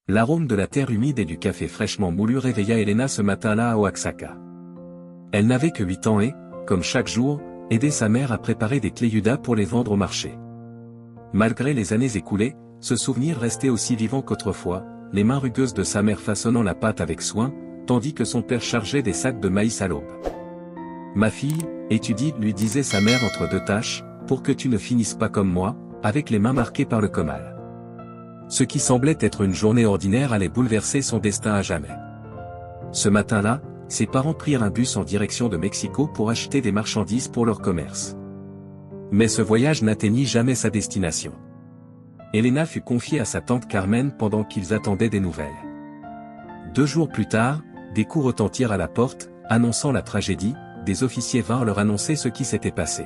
L'arôme de la terre humide et du café fraîchement moulu réveilla Elena ce matin-là à Oaxaca. Elle n'avait que 8 ans et, comme chaque jour, aidait sa mère à préparer des cléudas pour les vendre au marché. Malgré les années écoulées, ce souvenir restait aussi vivant qu'autrefois, les mains rugueuses de sa mère façonnant la pâte avec soin, tandis que son père chargeait des sacs de maïs à l'aube. « Ma fille, étudie, lui disait sa mère entre deux tâches, pour que tu ne finisses pas comme moi, avec les mains marquées par le comal. » Ce qui semblait être une journée ordinaire allait bouleverser son destin à jamais. Ce matin-là, ses parents prirent un bus en direction de Mexico pour acheter des marchandises pour leur commerce. Mais ce voyage n'atteignit jamais sa destination. Elena fut confiée à sa tante Carmen pendant qu'ils attendaient des nouvelles. 2 jours plus tard, des coups retentirent à la porte, annonçant la tragédie. Des officiers vinrent leur annoncer ce qui s'était passé.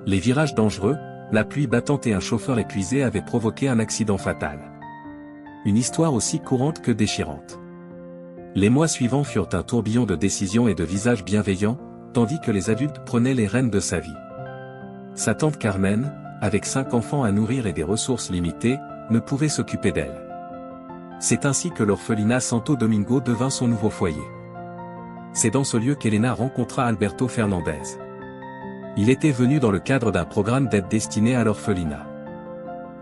Les virages dangereux, la pluie battante et un chauffeur épuisé avaient provoqué un accident fatal. Une histoire aussi courante que déchirante. Les mois suivants furent un tourbillon de décisions et de visages bienveillants, tandis que les adultes prenaient les rênes de sa vie. Sa tante Carmen, avec 5 enfants à nourrir et des ressources limitées, ne pouvait s'occuper d'elle. C'est ainsi que l'orphelinat Santo Domingo devint son nouveau foyer. C'est dans ce lieu qu'Elena rencontra Alberto Fernandez. Il était venu dans le cadre d'un programme d'aide destiné à l'orphelinat.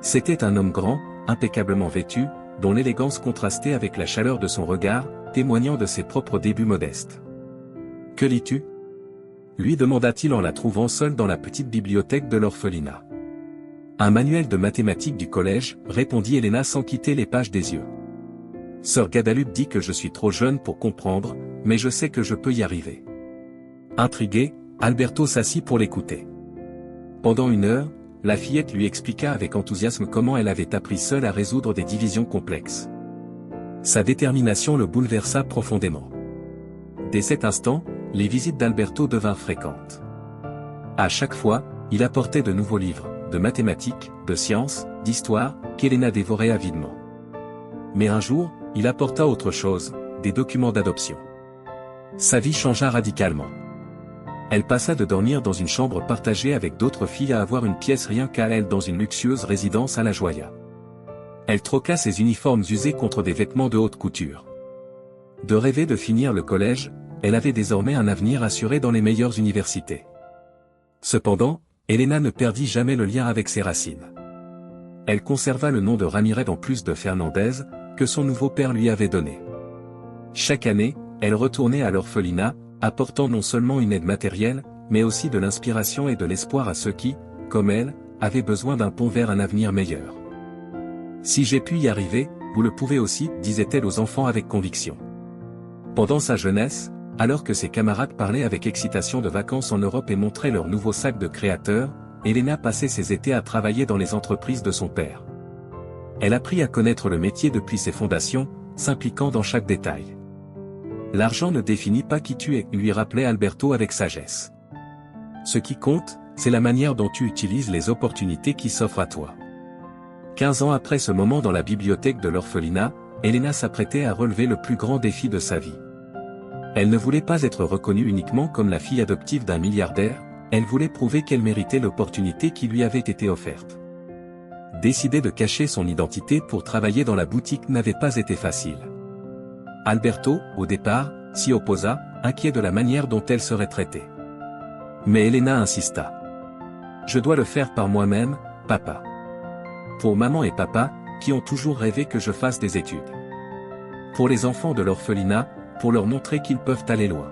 C'était un homme grand, impeccablement vêtu, dont l'élégance contrastait avec la chaleur de son regard, témoignant de ses propres débuts modestes. « Que lis-tu » lui demanda-t-il en la trouvant seule dans la petite bibliothèque de l'orphelinat. « Un manuel de mathématiques du collège » répondit Elena sans quitter les pages des yeux. « Sœur Guadalupe dit que je suis trop jeune pour comprendre, mais je sais que je peux y arriver. » Intrigué, Alberto s'assit pour l'écouter. Pendant 1 heure, la fillette lui expliqua avec enthousiasme comment elle avait appris seule à résoudre des divisions complexes. Sa détermination le bouleversa profondément. Dès cet instant, les visites d'Alberto devinrent fréquentes. À chaque fois, il apportait de nouveaux livres, de mathématiques, de sciences, d'histoire, qu'Elena dévorait avidement. Mais un jour, il apporta autre chose, des documents d'adoption. Sa vie changea radicalement. Elle passa de dormir dans une chambre partagée avec d'autres filles à avoir une pièce rien qu'à elle dans une luxueuse résidence à La Joya. Elle troqua ses uniformes usés contre des vêtements de haute couture. De rêver de finir le collège, elle avait désormais un avenir assuré dans les meilleures universités. Cependant, Elena ne perdit jamais le lien avec ses racines. Elle conserva le nom de Ramirez en plus de Fernandez, que son nouveau père lui avait donné. Chaque année, elle retournait à l'orphelinat, apportant non seulement une aide matérielle, mais aussi de l'inspiration et de l'espoir à ceux qui, comme elle, avaient besoin d'un pont vers un avenir meilleur. « Si j'ai pu y arriver, vous le pouvez aussi, disait-elle aux enfants avec conviction. Pendant sa jeunesse, alors que ses camarades parlaient avec excitation de vacances en Europe et montraient leurs nouveaux sacs de créateurs, Elena passait ses étés à travailler dans les entreprises de son père. Elle apprit à connaître le métier depuis ses fondations, s'impliquant dans chaque détail. L'argent ne définit pas qui tu es, lui rappelait Alberto avec sagesse. Ce qui compte, c'est la manière dont tu utilises les opportunités qui s'offrent à toi. 15 ans après ce moment dans la bibliothèque de l'orphelinat, Elena s'apprêtait à relever le plus grand défi de sa vie. Elle ne voulait pas être reconnue uniquement comme la fille adoptive d'un milliardaire, elle voulait prouver qu'elle méritait l'opportunité qui lui avait été offerte. Décider de cacher son identité pour travailler dans la boutique n'avait pas été facile. Alberto, au départ, s'y opposa, inquiet de la manière dont elle serait traitée. Mais Elena insista. « Je dois le faire par moi-même, papa. Pour maman et papa, qui ont toujours rêvé que je fasse des études. Pour les enfants de l'orphelinat, pour leur montrer qu'ils peuvent aller loin.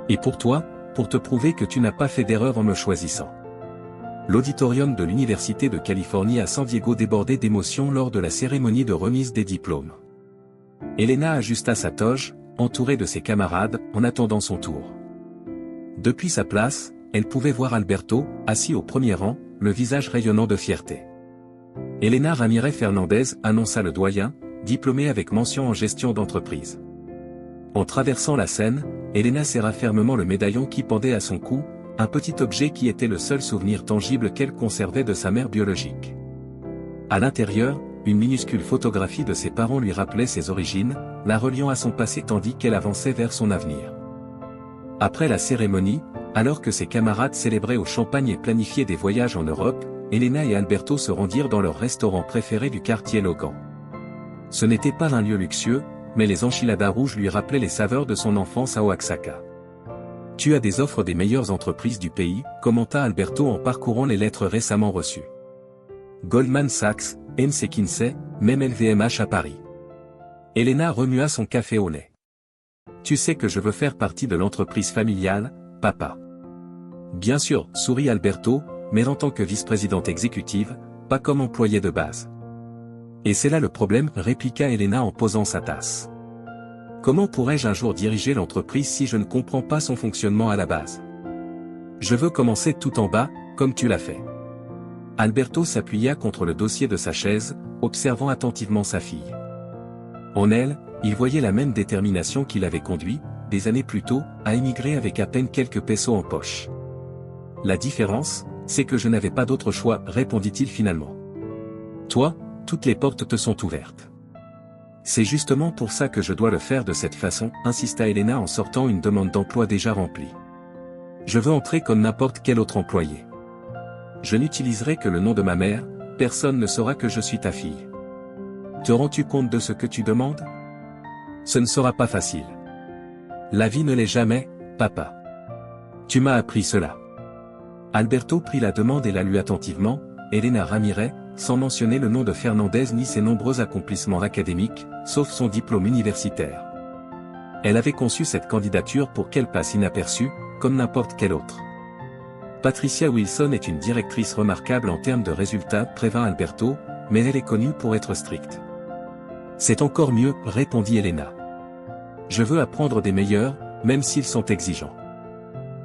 Et pour toi, pour te prouver que tu n'as pas fait d'erreur en me choisissant. » L'auditorium de l'Université de Californie à San Diego débordait d'émotion lors de la cérémonie de remise des diplômes. Elena ajusta sa toge, entourée de ses camarades, en attendant son tour. Depuis sa place, elle pouvait voir Alberto, assis au premier rang, le visage rayonnant de fierté. Elena Ramirez Fernandez, annonça le doyen, diplômé avec mention en gestion d'entreprise. En traversant la scène, Elena serra fermement le médaillon qui pendait à son cou, un petit objet qui était le seul souvenir tangible qu'elle conservait de sa mère biologique. À l'intérieur, une minuscule photographie de ses parents lui rappelait ses origines, la reliant à son passé tandis qu'elle avançait vers son avenir. Après la cérémonie, alors que ses camarades célébraient au champagne et planifiaient des voyages en Europe, Elena et Alberto se rendirent dans leur restaurant préféré du quartier Logan. Ce n'était pas un lieu luxueux, mais les enchiladas rouges lui rappelaient les saveurs de son enfance à Oaxaca. Tu as des offres des meilleures entreprises du pays, commenta Alberto en parcourant les lettres récemment reçues. Goldman Sachs, MC Kinsey, même LVMH à Paris. Elena remua son café au lait. Tu sais que je veux faire partie de l'entreprise familiale, papa. Bien sûr, sourit Alberto, mais en tant que vice-présidente exécutive, pas comme employé de base. Et c'est là le problème, répliqua Elena en posant sa tasse. Comment pourrais-je un jour diriger l'entreprise si je ne comprends pas son fonctionnement à la base? Je veux commencer tout en bas, comme tu l'as fait. Alberto s'appuya contre le dossier de sa chaise, observant attentivement sa fille. En elle, il voyait la même détermination qui l'avait conduit, des années plus tôt, à émigrer avec à peine quelques pesos en poche. La différence, c'est que je n'avais pas d'autre choix, répondit-il finalement. Toi, toutes les portes te sont ouvertes. C'est justement pour ça que je dois le faire de cette façon, insista Elena en sortant une demande d'emploi déjà remplie. Je veux entrer comme n'importe quel autre employé. Je n'utiliserai que le nom de ma mère, personne ne saura que je suis ta fille. Te rends-tu compte de ce que tu demandes? Ce ne sera pas facile. La vie ne l'est jamais, papa. Tu m'as appris cela. Alberto prit la demande et la lut attentivement. Elena Ramirez, sans mentionner le nom de Fernandez ni ses nombreux accomplissements académiques, sauf son diplôme universitaire. Elle avait conçu cette candidature pour qu'elle passe inaperçue, comme n'importe quelle autre. Patricia Wilson est une directrice remarquable en termes de résultats, prévint Alberto, mais elle est connue pour être stricte. C'est encore mieux, répondit Elena. Je veux apprendre des meilleurs, même s'ils sont exigeants.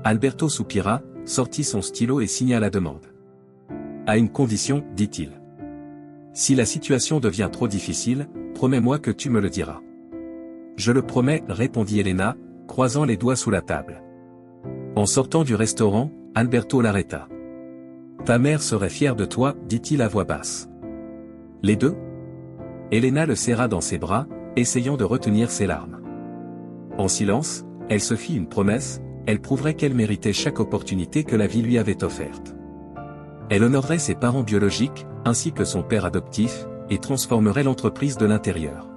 Alberto soupira, sortit son stylo et signa la demande. À une condition, dit-il. Si la situation devient trop difficile, promets-moi que tu me le diras. Je le promets, répondit Elena, croisant les doigts sous la table. En sortant du restaurant, Alberto l'arrêta. Ta mère serait fière de toi, dit-il à voix basse. Les deux? Elena le serra dans ses bras, essayant de retenir ses larmes. En silence, elle se fit une promesse, elle prouverait qu'elle méritait chaque opportunité que la vie lui avait offerte. Elle honorerait ses parents biologiques, ainsi que son père adoptif, et transformerait l'entreprise de l'intérieur.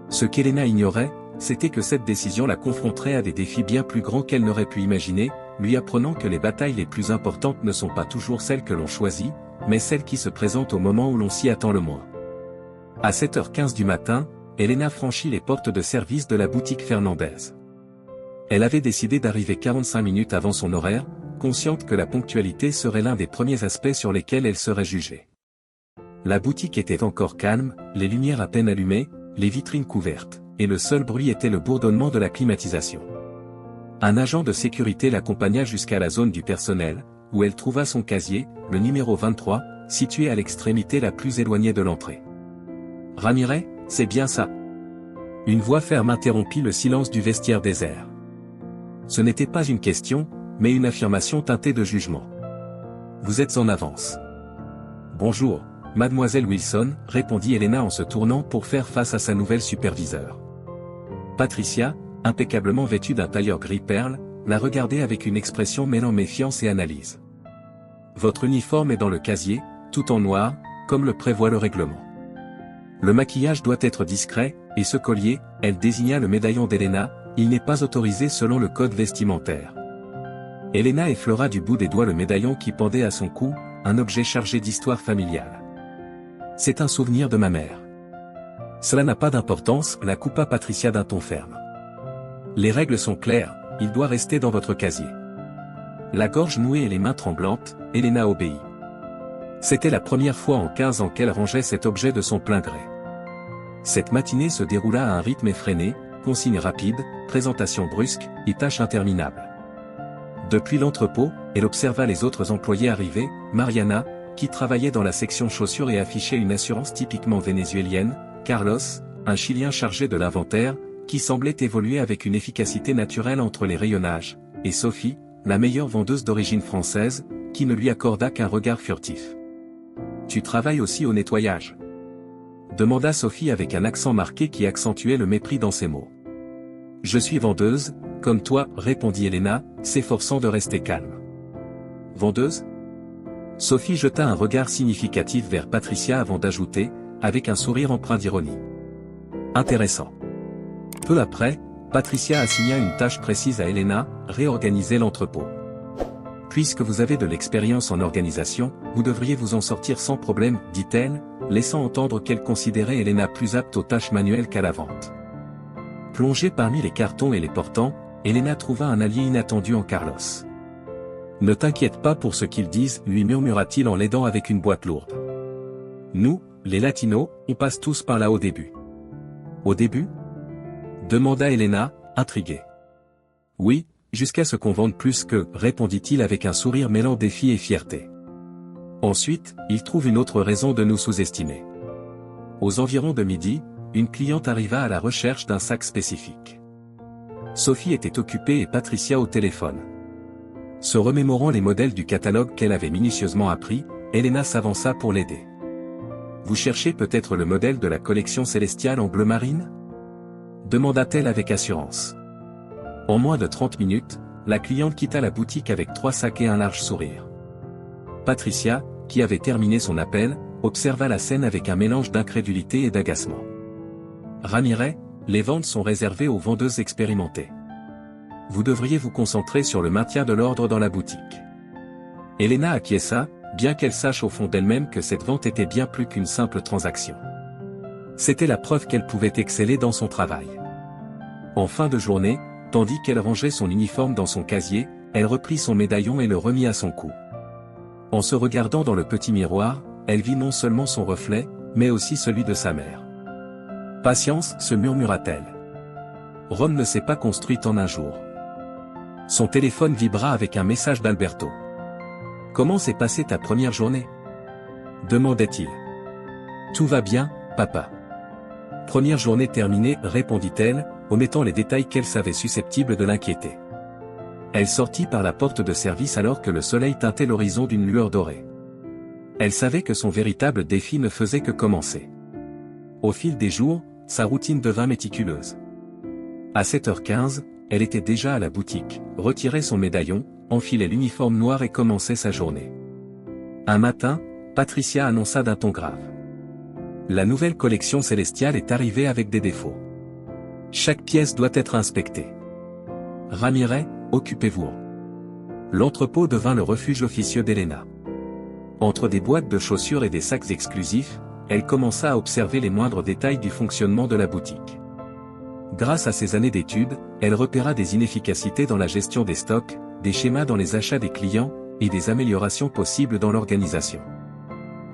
Ce qu'Elena ignorait, c'était que cette décision la confronterait à des défis bien plus grands qu'elle n'aurait pu imaginer, lui apprenant que les batailles les plus importantes ne sont pas toujours celles que l'on choisit, mais celles qui se présentent au moment où l'on s'y attend le moins. À 7h15 du matin, Elena franchit les portes de service de la boutique Fernandez. Elle avait décidé d'arriver 45 minutes avant son horaire, consciente que la ponctualité serait l'un des premiers aspects sur lesquels elle serait jugée. La boutique était encore calme, les lumières à peine allumées, les vitrines couvertes, et le seul bruit était le bourdonnement de la climatisation. Un agent de sécurité l'accompagna jusqu'à la zone du personnel, où elle trouva son casier, le numéro 23, situé à l'extrémité la plus éloignée de l'entrée. Ramirez, c'est bien ça. Une voix ferme interrompit le silence du vestiaire désert. Ce n'était pas une question, mais une affirmation teintée de jugement. Vous êtes en avance. Bonjour, mademoiselle Wilson, répondit Elena en se tournant pour faire face à sa nouvelle superviseure. Patricia, impeccablement vêtue d'un tailleur gris perle, la regardait avec une expression mêlant méfiance et analyse. Votre uniforme est dans le casier, tout en noir, comme le prévoit le règlement. Le maquillage doit être discret, et ce collier, elle désigna le médaillon d'Elena, il n'est pas autorisé selon le code vestimentaire. Elena effleura du bout des doigts le médaillon qui pendait à son cou, un objet chargé d'histoire familiale. C'est un souvenir de ma mère. Cela n'a pas d'importance, la coupa Patricia d'un ton ferme. Les règles sont claires, il doit rester dans votre casier. La gorge nouée et les mains tremblantes, Elena obéit. C'était la première fois en 15 ans qu'elle rangeait cet objet de son plein gré. Cette matinée se déroula à un rythme effréné, consignes rapides, présentations brusques, et tâches interminables. Depuis l'entrepôt, elle observa les autres employés arriver, Mariana, qui travaillait dans la section chaussures et affichait une assurance typiquement vénézuélienne, Carlos, un Chilien chargé de l'inventaire, qui semblait évoluer avec une efficacité naturelle entre les rayonnages, et Sophie, la meilleure vendeuse d'origine française, qui ne lui accorda qu'un regard furtif. « Tu travailles aussi au nettoyage ?» demanda Sophie avec un accent marqué qui accentuait le mépris dans ses mots. « Je suis vendeuse, comme toi, répondit Elena, s'efforçant de rester calme. Vendeuse? Sophie jeta un regard significatif vers Patricia avant d'ajouter, avec un sourire empreint d'ironie. Intéressant. Peu après, Patricia assigna une tâche précise à Elena, réorganiser l'entrepôt. Puisque vous avez de l'expérience en organisation, vous devriez vous en sortir sans problème, dit-elle, laissant entendre qu'elle considérait Elena plus apte aux tâches manuelles qu'à la vente. Plongée parmi les cartons et les portants, Elena trouva un allié inattendu en Carlos. Ne t'inquiète pas pour ce qu'ils disent, lui murmura-t-il en l'aidant avec une boîte lourde. Nous, les Latinos, on passe tous par là au début. Au début ? Demanda Elena, intriguée. Oui, jusqu'à ce qu'on vende plus que, répondit-il avec un sourire mêlant défi et fierté. Ensuite, il trouve une autre raison de nous sous-estimer. Aux environs de midi, une cliente arriva à la recherche d'un sac spécifique. Sophie était occupée et Patricia au téléphone. Se remémorant les modèles du catalogue qu'elle avait minutieusement appris, Elena s'avança pour l'aider. Vous cherchez peut-être le modèle de la collection Célestiale en bleu marine ? Demanda-t-elle avec assurance. En moins de 30 minutes, la cliente quitta la boutique avec 3 sacs et un large sourire. Patricia, qui avait terminé son appel, observa la scène avec un mélange d'incrédulité et d'agacement. Ramirez, les ventes sont réservées aux vendeuses expérimentées. Vous devriez vous concentrer sur le maintien de l'ordre dans la boutique. Elena acquiesça, bien qu'elle sache au fond d'elle-même que cette vente était bien plus qu'une simple transaction. C'était la preuve qu'elle pouvait exceller dans son travail. En fin de journée, tandis qu'elle rangeait son uniforme dans son casier, elle reprit son médaillon et le remit à son cou. En se regardant dans le petit miroir, elle vit non seulement son reflet, mais aussi celui de sa mère. « Patience, se murmura-t-elle. Rome ne s'est pas construite en un jour. » Son téléphone vibra avec un message d'Alberto. « Comment s'est passée ta première journée ?» demandait-il. « Tout va bien, papa. » Première journée terminée, répondit-elle, omettant les détails qu'elle savait susceptibles de l'inquiéter. Elle sortit par la porte de service alors que le soleil teintait l'horizon d'une lueur dorée. Elle savait que son véritable défi ne faisait que commencer. Au fil des jours, sa routine devint méticuleuse. À 7h15, elle était déjà à la boutique, retirait son médaillon, enfilait l'uniforme noir et commençait sa journée. Un matin, Patricia annonça d'un ton grave. La nouvelle collection Célestiale est arrivée avec des défauts. Chaque pièce doit être inspectée. Ramirez, occupez-vous. L'entrepôt devint le refuge officieux d'Elena. Entre des boîtes de chaussures et des sacs exclusifs, elle commença à observer les moindres détails du fonctionnement de la boutique. Grâce à ses années d'études, elle repéra des inefficacités dans la gestion des stocks, des schémas dans les achats des clients, et des améliorations possibles dans l'organisation.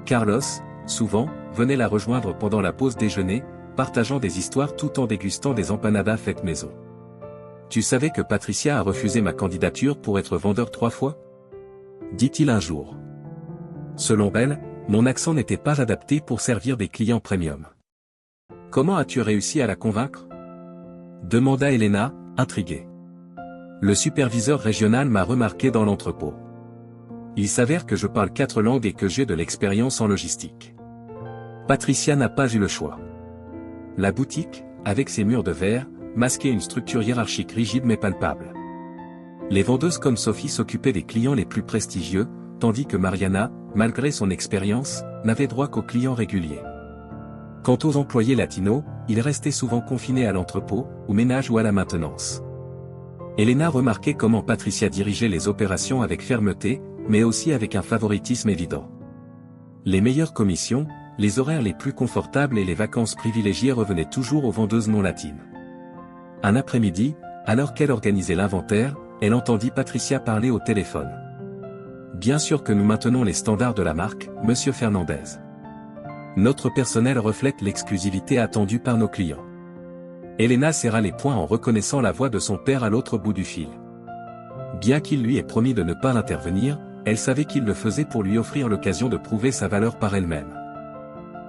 Carlos, souvent, venait la rejoindre pendant la pause déjeuner, partageant des histoires tout en dégustant des empanadas faites maison. « Tu savais que Patricia a refusé ma candidature pour être vendeur 3 fois ?» dit-il un jour. Selon elle, mon accent n'était pas adapté pour servir des clients premium. « Comment as-tu réussi à la convaincre ?» demanda Elena, intriguée. Le superviseur régional m'a remarqué dans l'entrepôt. Il s'avère que je parle 4 langues et que j'ai de l'expérience en logistique. Patricia n'a pas eu le choix. La boutique, avec ses murs de verre, masquait une structure hiérarchique rigide mais palpable. Les vendeuses comme Sophie s'occupaient des clients les plus prestigieux, tandis que Mariana, malgré son expérience, n'avait droit qu'aux clients réguliers. Quant aux employés latinos, ils restaient souvent confinés à l'entrepôt, au ménage ou à la maintenance. Elena remarquait comment Patricia dirigeait les opérations avec fermeté, mais aussi avec un favoritisme évident. Les meilleures commissions, les horaires les plus confortables et les vacances privilégiées revenaient toujours aux vendeuses non latines. Un après-midi, alors qu'elle organisait l'inventaire, elle entendit Patricia parler au téléphone. « Bien sûr que nous maintenons les standards de la marque, Monsieur Fernandez. Notre personnel reflète l'exclusivité attendue par nos clients. » Elena serra les poings en reconnaissant la voix de son père à l'autre bout du fil. Bien qu'il lui ait promis de ne pas l'intervenir, elle savait qu'il le faisait pour lui offrir l'occasion de prouver sa valeur par elle-même.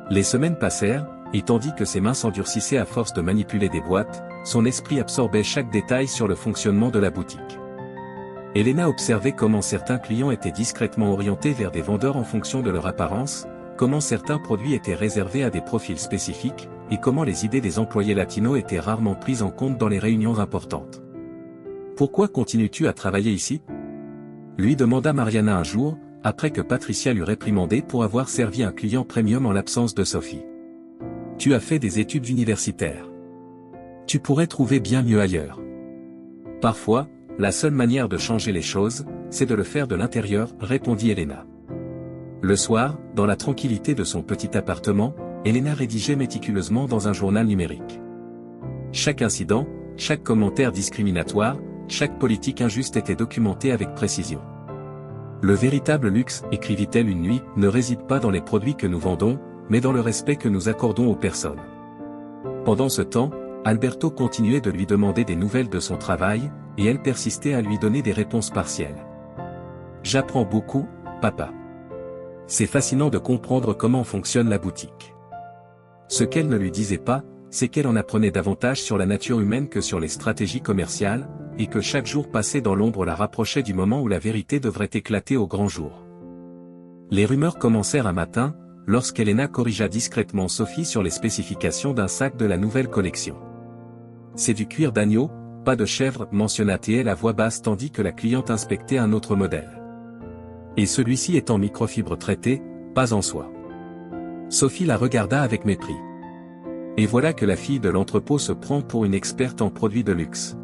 Les semaines passèrent, et tandis que ses mains s'endurcissaient à force de manipuler des boîtes, son esprit absorbait chaque détail sur le fonctionnement de la boutique. Elena observait comment certains clients étaient discrètement orientés vers des vendeurs en fonction de leur apparence, comment certains produits étaient réservés à des profils spécifiques, et comment les idées des employés latinos étaient rarement prises en compte dans les réunions importantes. « Pourquoi continues-tu à travailler ici ?» lui demanda Mariana un jour, après que Patricia l'eut réprimandé pour avoir servi un client premium en l'absence de Sophie. « Tu as fait des études universitaires. Tu pourrais trouver bien mieux ailleurs. Parfois, la seule manière de changer les choses, c'est de le faire de l'intérieur, répondit Elena. Le soir, dans la tranquillité de son petit appartement, Elena rédigeait méticuleusement dans un journal numérique. Chaque incident, chaque commentaire discriminatoire, chaque politique injuste était documenté avec précision. Le véritable luxe, écrivit-elle une nuit, ne réside pas dans les produits que nous vendons, mais dans le respect que nous accordons aux personnes. Pendant ce temps, Alberto continuait de lui demander des nouvelles de son travail, et elle persistait à lui donner des réponses partielles. J'apprends beaucoup, papa. C'est fascinant de comprendre comment fonctionne la boutique. Ce qu'elle ne lui disait pas, c'est qu'elle en apprenait davantage sur la nature humaine que sur les stratégies commerciales, et que chaque jour passé dans l'ombre la rapprochait du moment où la vérité devrait éclater au grand jour. Les rumeurs commencèrent un matin, lorsqu'Elena corrigea discrètement Sophie sur les spécifications d'un sac de la nouvelle collection. C'est du cuir d'agneau, pas de chèvre, mentionna-t-elle à voix basse tandis que la cliente inspectait un autre modèle. Et celui-ci est en microfibre traitée, pas en soie. Sophie la regarda avec mépris. Et voilà que la fille de l'entrepôt se prend pour une experte en produits de luxe.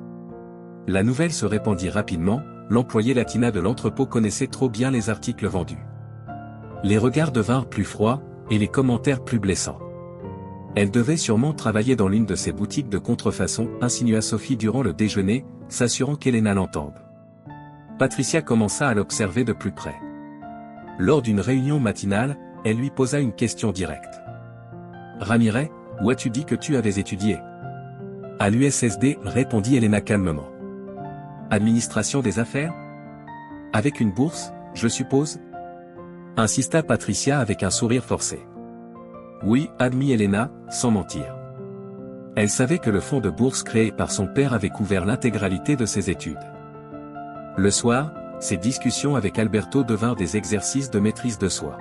La nouvelle se répandit rapidement, l'employée latina de l'entrepôt connaissait trop bien les articles vendus. Les regards devinrent plus froids, et les commentaires plus blessants. Elle devait sûrement travailler dans l'une de ces boutiques de contrefaçon, insinua Sophie durant le déjeuner, s'assurant qu'Elena l'entende. Patricia commença à l'observer de plus près. Lors d'une réunion matinale, elle lui posa une question directe. « Ramirez, où as-tu dit que tu avais étudié ?»« À l'USSD, répondit Elena calmement. « Administration des affaires ? Avec une bourse, je suppose ?» insista Patricia avec un sourire forcé. Oui, admit Elena, sans mentir. Elle savait que le fonds de bourse créé par son père avait couvert l'intégralité de ses études. Le soir, ses discussions avec Alberto devinrent des exercices de maîtrise de soi.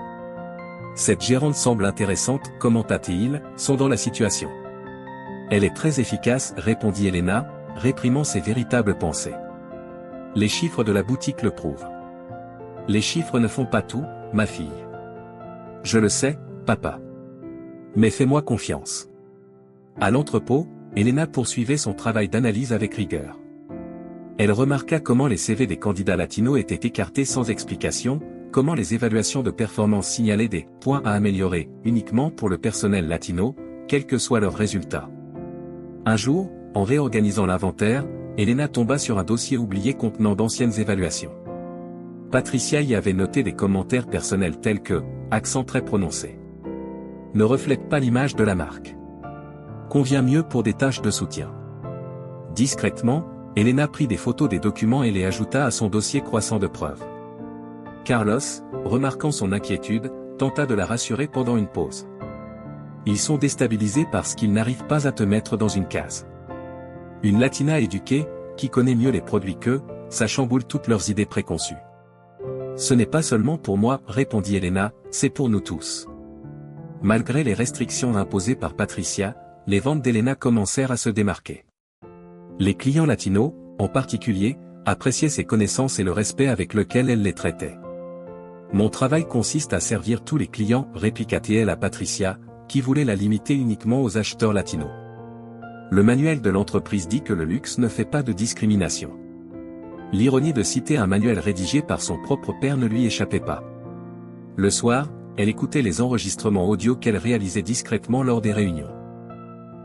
Cette gérante semble intéressante, commenta-t-il, sondant la situation. Elle est très efficace, répondit Elena, réprimant ses véritables pensées. Les chiffres de la boutique le prouvent. Les chiffres ne font pas tout, ma fille. Je le sais, papa. Mais fais-moi confiance. À l'entrepôt, Elena poursuivait son travail d'analyse avec rigueur. Elle remarqua comment les CV des candidats latinos étaient écartés sans explication, comment les évaluations de performance signalaient des points à améliorer uniquement pour le personnel latino, quels que soient leurs résultats. Un jour, en réorganisant l'inventaire, Elena tomba sur un dossier oublié contenant d'anciennes évaluations. Patricia y avait noté des commentaires personnels tels que « accent très prononcé ». Ne reflète pas l'image de la marque. Convient mieux pour des tâches de soutien. Discrètement, Elena prit des photos des documents et les ajouta à son dossier croissant de preuves. Carlos, remarquant son inquiétude, tenta de la rassurer pendant une pause. Ils sont déstabilisés parce qu'ils n'arrivent pas à te mettre dans une case. Une latina éduquée, qui connaît mieux les produits qu'eux, ça chamboule toutes leurs idées préconçues. Ce n'est pas seulement pour moi, répondit Elena, c'est pour nous tous. Malgré les restrictions imposées par Patricia, les ventes d'Elena commencèrent à se démarquer. Les clients latinos, en particulier, appréciaient ses connaissances et le respect avec lequel elle les traitait. Mon travail consiste à servir tous les clients, répliqua-t-elle à Patricia, qui voulait la limiter uniquement aux acheteurs latinos. Le manuel de l'entreprise dit que le luxe ne fait pas de discrimination. L'ironie de citer un manuel rédigé par son propre père ne lui échappait pas. Le soir, elle écoutait les enregistrements audio qu'elle réalisait discrètement lors des réunions.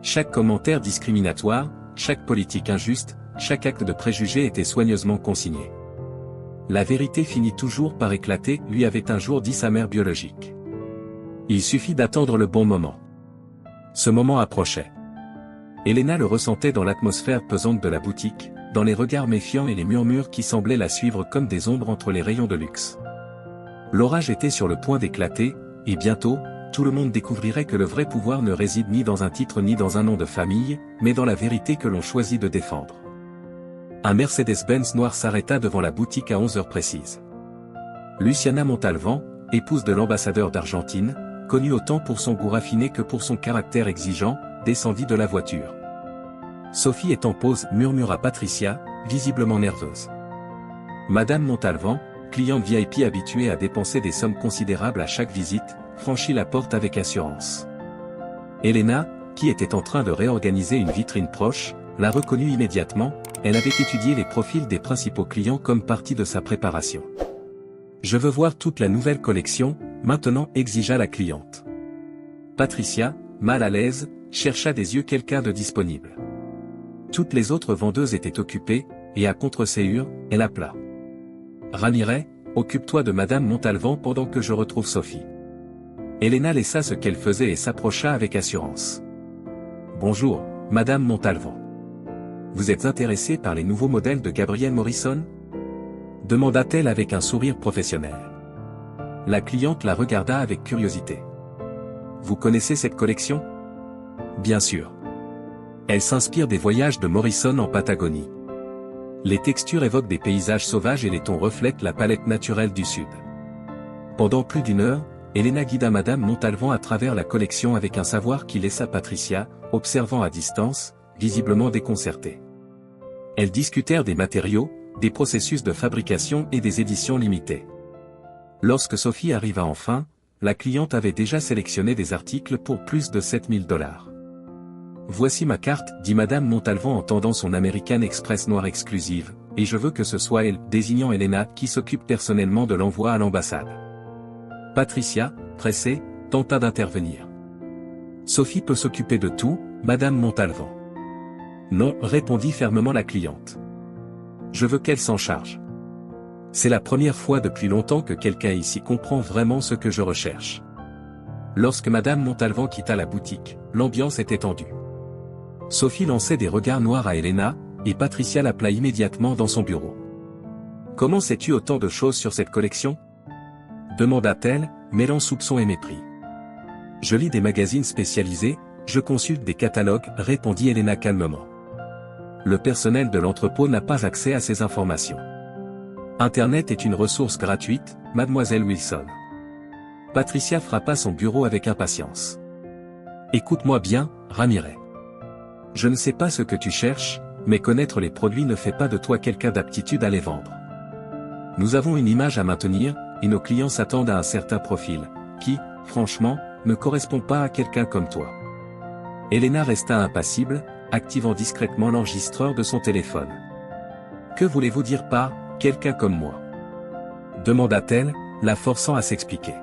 Chaque commentaire discriminatoire, chaque politique injuste, chaque acte de préjugé était soigneusement consigné. La vérité finit toujours par éclater, lui avait un jour dit sa mère biologique. Il suffit d'attendre le bon moment. Ce moment approchait. Elena le ressentait dans l'atmosphère pesante de la boutique, dans les regards méfiants et les murmures qui semblaient la suivre comme des ombres entre les rayons de luxe. L'orage était sur le point d'éclater, et bientôt, tout le monde découvrirait que le vrai pouvoir ne réside ni dans un titre ni dans un nom de famille, mais dans la vérité que l'on choisit de défendre. Un Mercedes-Benz noir s'arrêta devant la boutique à 11 heures précises. Luciana Montalvan, épouse de l'ambassadeur d'Argentine, connue autant pour son goût raffiné que pour son caractère exigeant, descendit de la voiture. Sophie est en pause, murmura Patricia, visiblement nerveuse. Madame Montalvan, cliente VIP habituée à dépenser des sommes considérables à chaque visite, franchit la porte avec assurance. Elena, qui était en train de réorganiser une vitrine proche, l'a reconnue immédiatement. Elle avait étudié les profils des principaux clients comme partie de sa préparation. « Je veux voir toute la nouvelle collection, maintenant » exigea la cliente. Patricia, mal à l'aise, chercha des yeux quelqu'un de disponible. Toutes les autres vendeuses étaient occupées, et à contre-séhure, elle appela. « Ramiret, occupe-toi de Madame Montalvan pendant que je retrouve Sophie. » Elena laissa ce qu'elle faisait et s'approcha avec assurance. « Bonjour, Madame Montalvan. Vous êtes intéressée par les nouveaux modèles de Gabriel Morrison ?» demanda-t-elle avec un sourire professionnel. La cliente la regarda avec curiosité. « Vous connaissez cette collection ? » « Bien sûr. Elle s'inspire des voyages de Morrison en Patagonie. Les textures évoquent des paysages sauvages et les tons reflètent la palette naturelle du Sud. » Pendant plus d'une heure, Elena guida Madame Montalvan à travers la collection avec un savoir qui laissa Patricia, observant à distance, visiblement déconcertée. Elles discutèrent des matériaux, des processus de fabrication et des éditions limitées. Lorsque Sophie arriva enfin, la cliente avait déjà sélectionné des articles pour plus de 7000 $. « Voici ma carte, dit Madame Montalvan en tendant son American Express noire exclusive, et je veux que ce soit elle, désignant Elena, qui s'occupe personnellement de l'envoi à l'ambassade. » Patricia, pressée, tenta d'intervenir. « Sophie peut s'occuper de tout, Madame Montalvan. » « Non, répondit fermement la cliente. Je veux qu'elle s'en charge. C'est la première fois depuis longtemps que quelqu'un ici comprend vraiment ce que je recherche. » Lorsque Madame Montalvan quitta la boutique, l'ambiance était tendue. Sophie lançait des regards noirs à Elena, et Patricia l'appela immédiatement dans son bureau. « Comment sais-tu autant de choses sur cette collection ?» demanda-t-elle, mêlant soupçon et mépris. « Je lis des magazines spécialisés, je consulte des catalogues, répondit Elena calmement. Le personnel de l'entrepôt n'a pas accès à ces informations. Internet est une ressource gratuite, Mademoiselle Wilson. Patricia frappa son bureau avec impatience. Écoute-moi bien, Ramiret. Je ne sais pas ce que tu cherches, mais connaître les produits ne fait pas de toi quelqu'un d'aptitude à les vendre. Nous avons une image à maintenir, et nos clients s'attendent à un certain profil, qui, franchement, ne correspond pas à quelqu'un comme toi. Elena resta impassible, activant discrètement l'enregistreur de son téléphone. « Que voulez-vous dire par « quelqu'un comme moi » demanda-t-elle, la forçant à s'expliquer.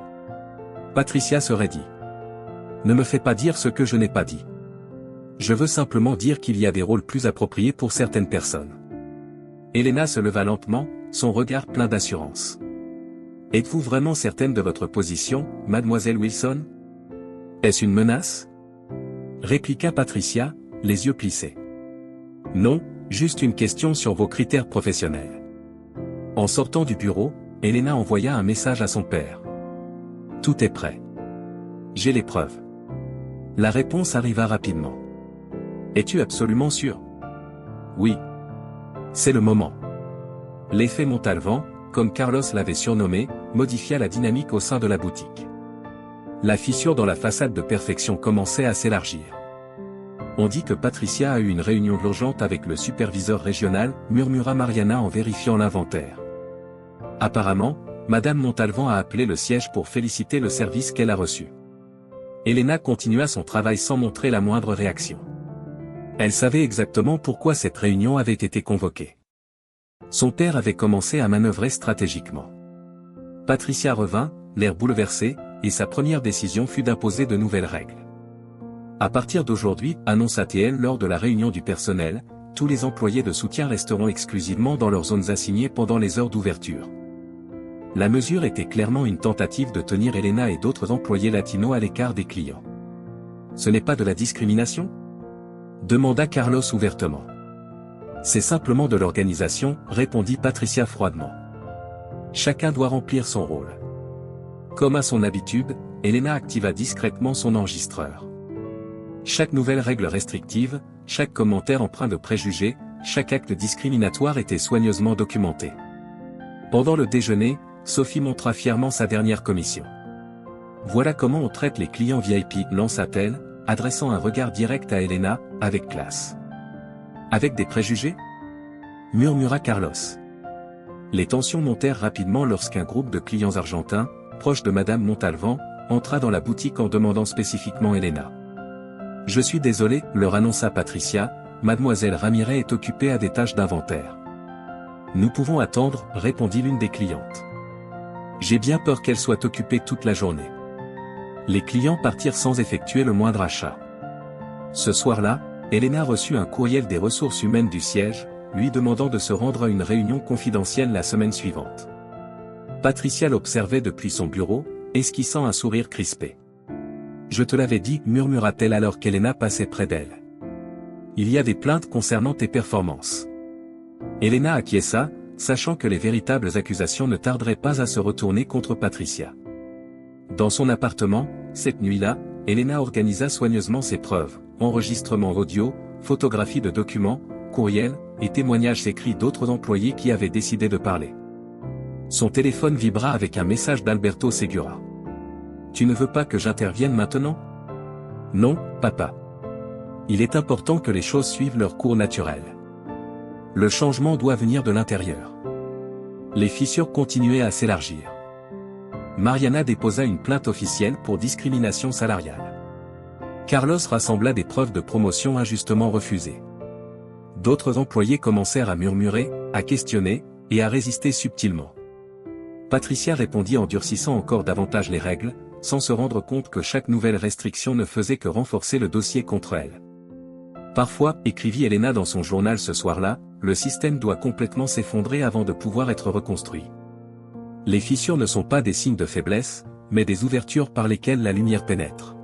Patricia se raidit. « Ne me fais pas dire ce que je n'ai pas dit. Je veux simplement dire qu'il y a des rôles plus appropriés pour certaines personnes. » Elena se leva lentement, son regard plein d'assurance. « Êtes-vous vraiment certaine de votre position, Mademoiselle Wilson ? Est-ce une menace ? » répliqua Patricia, les yeux plissés. « Non, juste une question sur vos critères professionnels. » En sortant du bureau, Elena envoya un message à son père. « Tout est prêt. J'ai les preuves. » La réponse arriva rapidement. « Es-tu absolument sûr ? » Oui. C'est le moment. L'effet Montalvan, comme Carlos l'avait surnommé, modifia la dynamique au sein de la boutique. La fissure dans la façade de perfection commençait à s'élargir. On dit que Patricia a eu une réunion urgente avec le superviseur régional, murmura Mariana en vérifiant l'inventaire. Apparemment, Madame Montalvan a appelé le siège pour féliciter le service qu'elle a reçu. Elena continua son travail sans montrer la moindre réaction. Elle savait exactement pourquoi cette réunion avait été convoquée. Son père avait commencé à manœuvrer stratégiquement. Patricia revint, l'air bouleversé, et sa première décision fut d'imposer de nouvelles règles. À partir d'aujourd'hui, annonça-t-elle lors de la réunion du personnel, tous les employés de soutien resteront exclusivement dans leurs zones assignées pendant les heures d'ouverture. La mesure était clairement une tentative de tenir Elena et d'autres employés latinos à l'écart des clients. Ce n'est pas de la discrimination ? demanda Carlos ouvertement. C'est simplement de l'organisation, répondit Patricia froidement. Chacun doit remplir son rôle. Comme à son habitude, Elena activa discrètement son enregistreur. Chaque nouvelle règle restrictive, chaque commentaire empreint de préjugés, chaque acte discriminatoire était soigneusement documenté. Pendant le déjeuner, Sophie montra fièrement sa dernière commission. « Voilà comment on traite les clients VIP » lança-t-elle, adressant un regard direct à Elena, avec classe. « Avec des préjugés » murmura Carlos. Les tensions montèrent rapidement lorsqu'un groupe de clients argentins, proche de Madame Montalvan, entra dans la boutique en demandant spécifiquement Elena. Je suis désolé, leur annonça Patricia, mademoiselle Ramirez est occupée à des tâches d'inventaire. Nous pouvons attendre, répondit l'une des clientes. J'ai bien peur qu'elle soit occupée toute la journée. Les clients partirent sans effectuer le moindre achat. Ce soir-là, Elena reçut un courriel des ressources humaines du siège, lui demandant de se rendre à une réunion confidentielle la semaine suivante. Patricia l'observait depuis son bureau, esquissant un sourire crispé. Je te l'avais dit, murmura-t-elle alors qu'Elena passait près d'elle. Il y a des plaintes concernant tes performances. Elena acquiesça, sachant que les véritables accusations ne tarderaient pas à se retourner contre Patricia. Dans son appartement, cette nuit-là, Elena organisa soigneusement ses preuves, enregistrements audio, photographies de documents, courriels, et témoignages écrits d'autres employés qui avaient décidé de parler. Son téléphone vibra avec un message d'Alberto Segura. « Tu ne veux pas que j'intervienne maintenant ? » « Non, papa. Il est important que les choses suivent leur cours naturel. Le changement doit venir de l'intérieur. » Les fissures continuaient à s'élargir. Mariana déposa une plainte officielle pour discrimination salariale. Carlos rassembla des preuves de promotion injustement refusées. D'autres employés commencèrent à murmurer, à questionner, et à résister subtilement. Patricia répondit en durcissant encore davantage les règles, sans se rendre compte que chaque nouvelle restriction ne faisait que renforcer le dossier contre elle. Parfois, écrivit Elena dans son journal ce soir-là, le système doit complètement s'effondrer avant de pouvoir être reconstruit. Les fissures ne sont pas des signes de faiblesse, mais des ouvertures par lesquelles la lumière pénètre.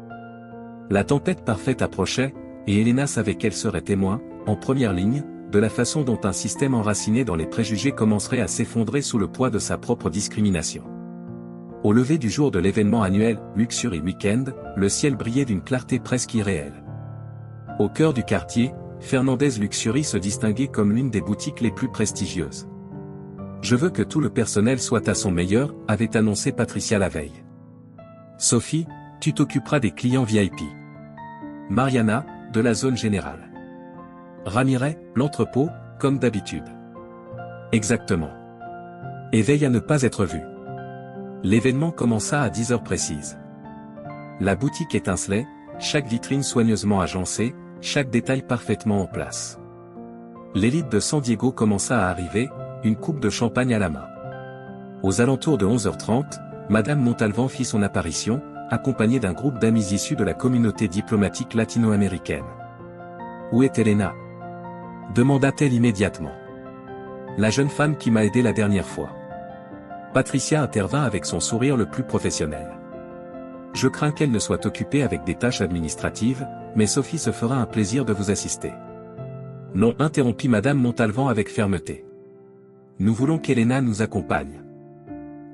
La tempête parfaite approchait, et Elena savait qu'elle serait témoin, en première ligne, de la façon dont un système enraciné dans les préjugés commencerait à s'effondrer sous le poids de sa propre discrimination. Au lever du jour de l'événement annuel, Luxury Weekend, le ciel brillait d'une clarté presque irréelle. Au cœur du quartier, Fernandez Luxury se distinguait comme l'une des boutiques les plus prestigieuses. « Je veux que tout le personnel soit à son meilleur », avait annoncé Patricia la veille. « Sophie, tu t'occuperas des clients VIP. Mariana, de la zone générale. Ramirez, l'entrepôt, comme d'habitude. » Exactement. Et veille à ne pas être vu. L'événement commença à 10 heures précises. La boutique étincelait, chaque vitrine soigneusement agencée, chaque détail parfaitement en place. L'élite de San Diego commença à arriver, une coupe de champagne à la main. Aux alentours de 11h30, Madame Montalvan fit son apparition, accompagnée d'un groupe d'amis issus de la communauté diplomatique latino-américaine. « Où est Elena ?» demanda-t-elle immédiatement. « La jeune femme qui m'a aidé la dernière fois. » Patricia intervint avec son sourire le plus professionnel. « Je crains qu'elle ne soit occupée avec des tâches administratives, mais Sophie se fera un plaisir de vous assister. » « Non, interrompit Madame Montalvan avec fermeté. « Nous voulons qu'Elena nous accompagne.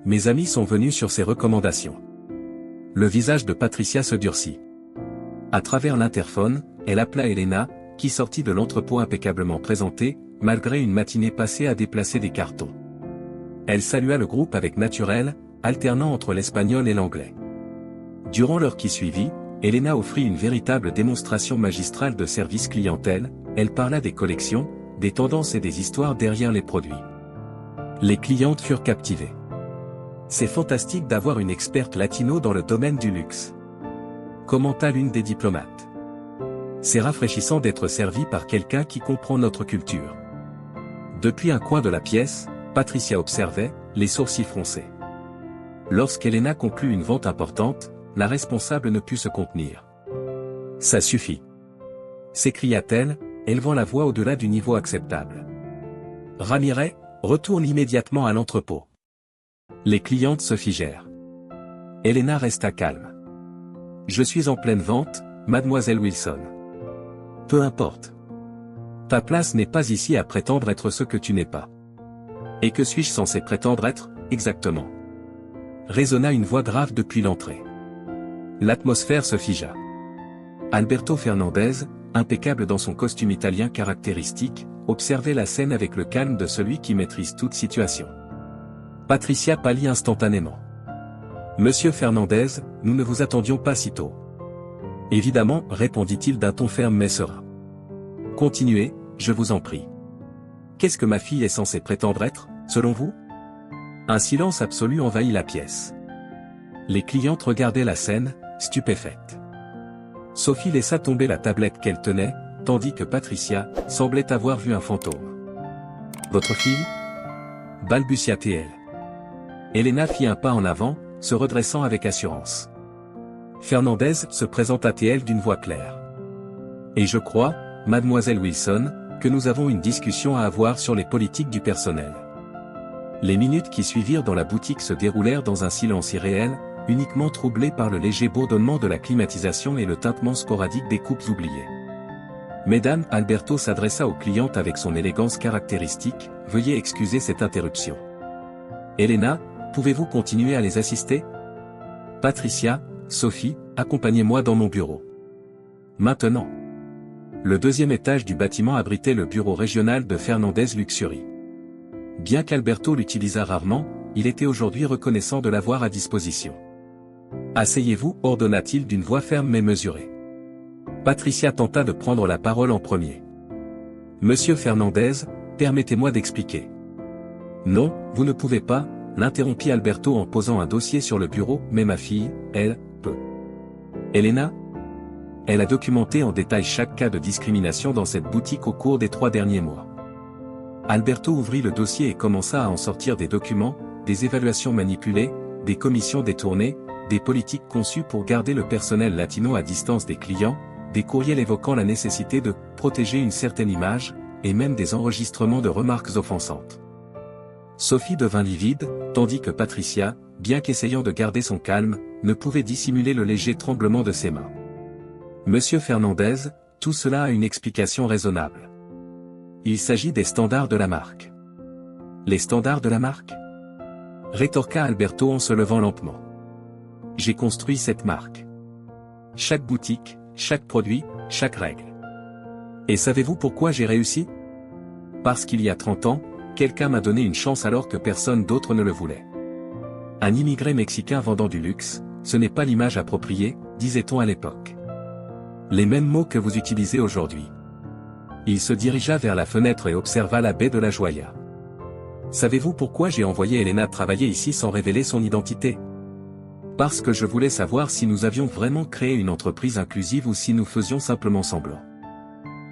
Mes amis sont venus sur ses recommandations. » Le visage de Patricia se durcit. À travers l'interphone, elle appela Elena, qui sortit de l'entrepôt impeccablement présentée, malgré une matinée passée à déplacer des cartons. Elle salua le groupe avec naturel, alternant entre l'espagnol et l'anglais. Durant l'heure qui suivit, Elena offrit une véritable démonstration magistrale de service clientèle, elle parla des collections, des tendances et des histoires derrière les produits. Les clientes furent captivées. C'est fantastique d'avoir une experte latino dans le domaine du luxe. Commenta l'une des diplomates. C'est rafraîchissant d'être servi par quelqu'un qui comprend notre culture. Depuis un coin de la pièce, Patricia observait, les sourcils froncés. Lorsqu'Elena conclut une vente importante, la responsable ne put se contenir. « Ça suffit !» s'écria-t-elle, élevant la voix au-delà du niveau acceptable. « Ramirez, retourne immédiatement à l'entrepôt. » Les clientes se figèrent. Elena resta calme. « Je suis en pleine vente, mademoiselle Wilson. » « Peu importe. Ta place n'est pas ici à prétendre être ce que tu n'es pas. » « Et que suis-je censé prétendre être, exactement ?» résonna une voix grave depuis l'entrée. L'atmosphère se figea. Alberto Fernandez, impeccable dans son costume italien caractéristique, observait la scène avec le calme de celui qui maîtrise toute situation. Patricia pâlit instantanément. « Monsieur Fernandez, nous ne vous attendions pas si tôt. » « Évidemment, répondit-il d'un ton ferme mais serein. « Continuez, je vous en prie. Qu'est-ce que ma fille est censée prétendre être, selon vous ?» Un silence absolu envahit la pièce. Les clientes regardaient la scène, stupéfaites. Sophie laissa tomber la tablette qu'elle tenait, tandis que Patricia semblait avoir vu un fantôme. Votre fille ? Balbutia-t-elle. Elena fit un pas en avant, se redressant avec assurance. Fernandez se présenta-t-elle d'une voix claire. Et je crois, mademoiselle Wilson, que nous avons une discussion à avoir sur les politiques du personnel. Les minutes qui suivirent dans la boutique se déroulèrent dans un silence irréel, uniquement troublé par le léger bourdonnement de la climatisation et le tintement sporadique des coupes oubliées. Mesdames, Alberto s'adressa aux clientes avec son élégance caractéristique, veuillez excuser cette interruption. Elena, pouvez-vous continuer à les assister ? Patricia, Sophie, accompagnez-moi dans mon bureau. Maintenant. Le deuxième étage du bâtiment abritait le bureau régional de Fernandez Luxury. Bien qu'Alberto l'utilisât rarement, il était aujourd'hui reconnaissant de l'avoir à disposition. Asseyez-vous, ordonna-t-il d'une voix ferme mais mesurée. Patricia tenta de prendre la parole en premier. Monsieur Fernandez, permettez-moi d'expliquer. Non, vous ne pouvez pas, l'interrompit Alberto en posant un dossier sur le bureau, mais ma fille, elle, peut. Elena ? Elle a documenté en détail chaque cas de discrimination dans cette boutique au cours des 3 derniers mois. Alberto ouvrit le dossier et commença à en sortir des documents, des évaluations manipulées, des commissions détournées, des politiques conçues pour garder le personnel latino à distance des clients, des courriels évoquant la nécessité de protéger une certaine image, et même des enregistrements de remarques offensantes. Sophie devint livide, tandis que Patricia, bien qu'essayant de garder son calme, ne pouvait dissimuler le léger tremblement de ses mains. Monsieur Fernandez, tout cela a une explication raisonnable. Il s'agit des standards de la marque. Les standards de la marque ? Rétorqua Alberto en se levant lentement. J'ai construit cette marque. Chaque boutique, chaque produit, chaque règle. Et savez-vous pourquoi j'ai réussi ? Parce qu'il y a 30 ans, quelqu'un m'a donné une chance alors que personne d'autre ne le voulait. Un immigré mexicain vendant du luxe, ce n'est pas l'image appropriée, disait-on à l'époque. Les mêmes mots que vous utilisez aujourd'hui. Il se dirigea vers la fenêtre et observa la baie de la Joya. Savez-vous pourquoi j'ai envoyé Elena travailler ici sans révéler son identité ? Parce que je voulais savoir si nous avions vraiment créé une entreprise inclusive ou si nous faisions simplement semblant.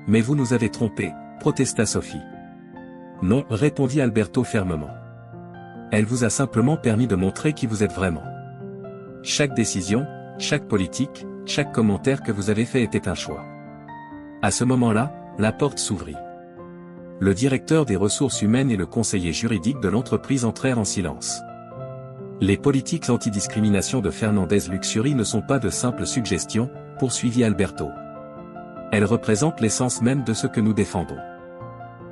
Mais vous nous avez trompés, protesta Sophie. Non, répondit Alberto fermement. Elle vous a simplement permis de montrer qui vous êtes vraiment. Chaque décision, chaque politique, chaque commentaire que vous avez fait était un choix. À ce moment-là, la porte s'ouvrit. Le directeur des ressources humaines et le conseiller juridique de l'entreprise entrèrent en silence. Les politiques antidiscrimination de Fernandez Luxury ne sont pas de simples suggestions, poursuivit Alberto. Elles représentent l'essence même de ce que nous défendons.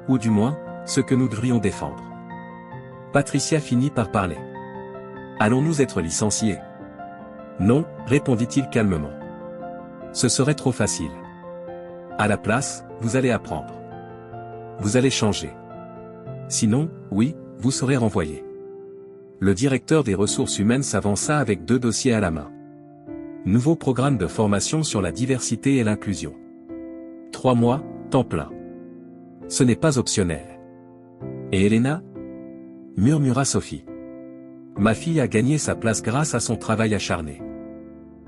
Ou du moins, ce que nous devrions défendre. Patricia finit par parler. Allons-nous être licenciés ? Non, répondit-il calmement. Ce serait trop facile. À la place, vous allez apprendre. Vous allez changer. Sinon, oui, vous serez renvoyé. Le directeur des ressources humaines s'avança avec 2 dossiers à la main. Nouveau programme de formation sur la diversité et l'inclusion. 3 mois, temps plein. Ce n'est pas optionnel. Et Elena ? Murmura Sophie. Ma fille a gagné sa place grâce à son travail acharné.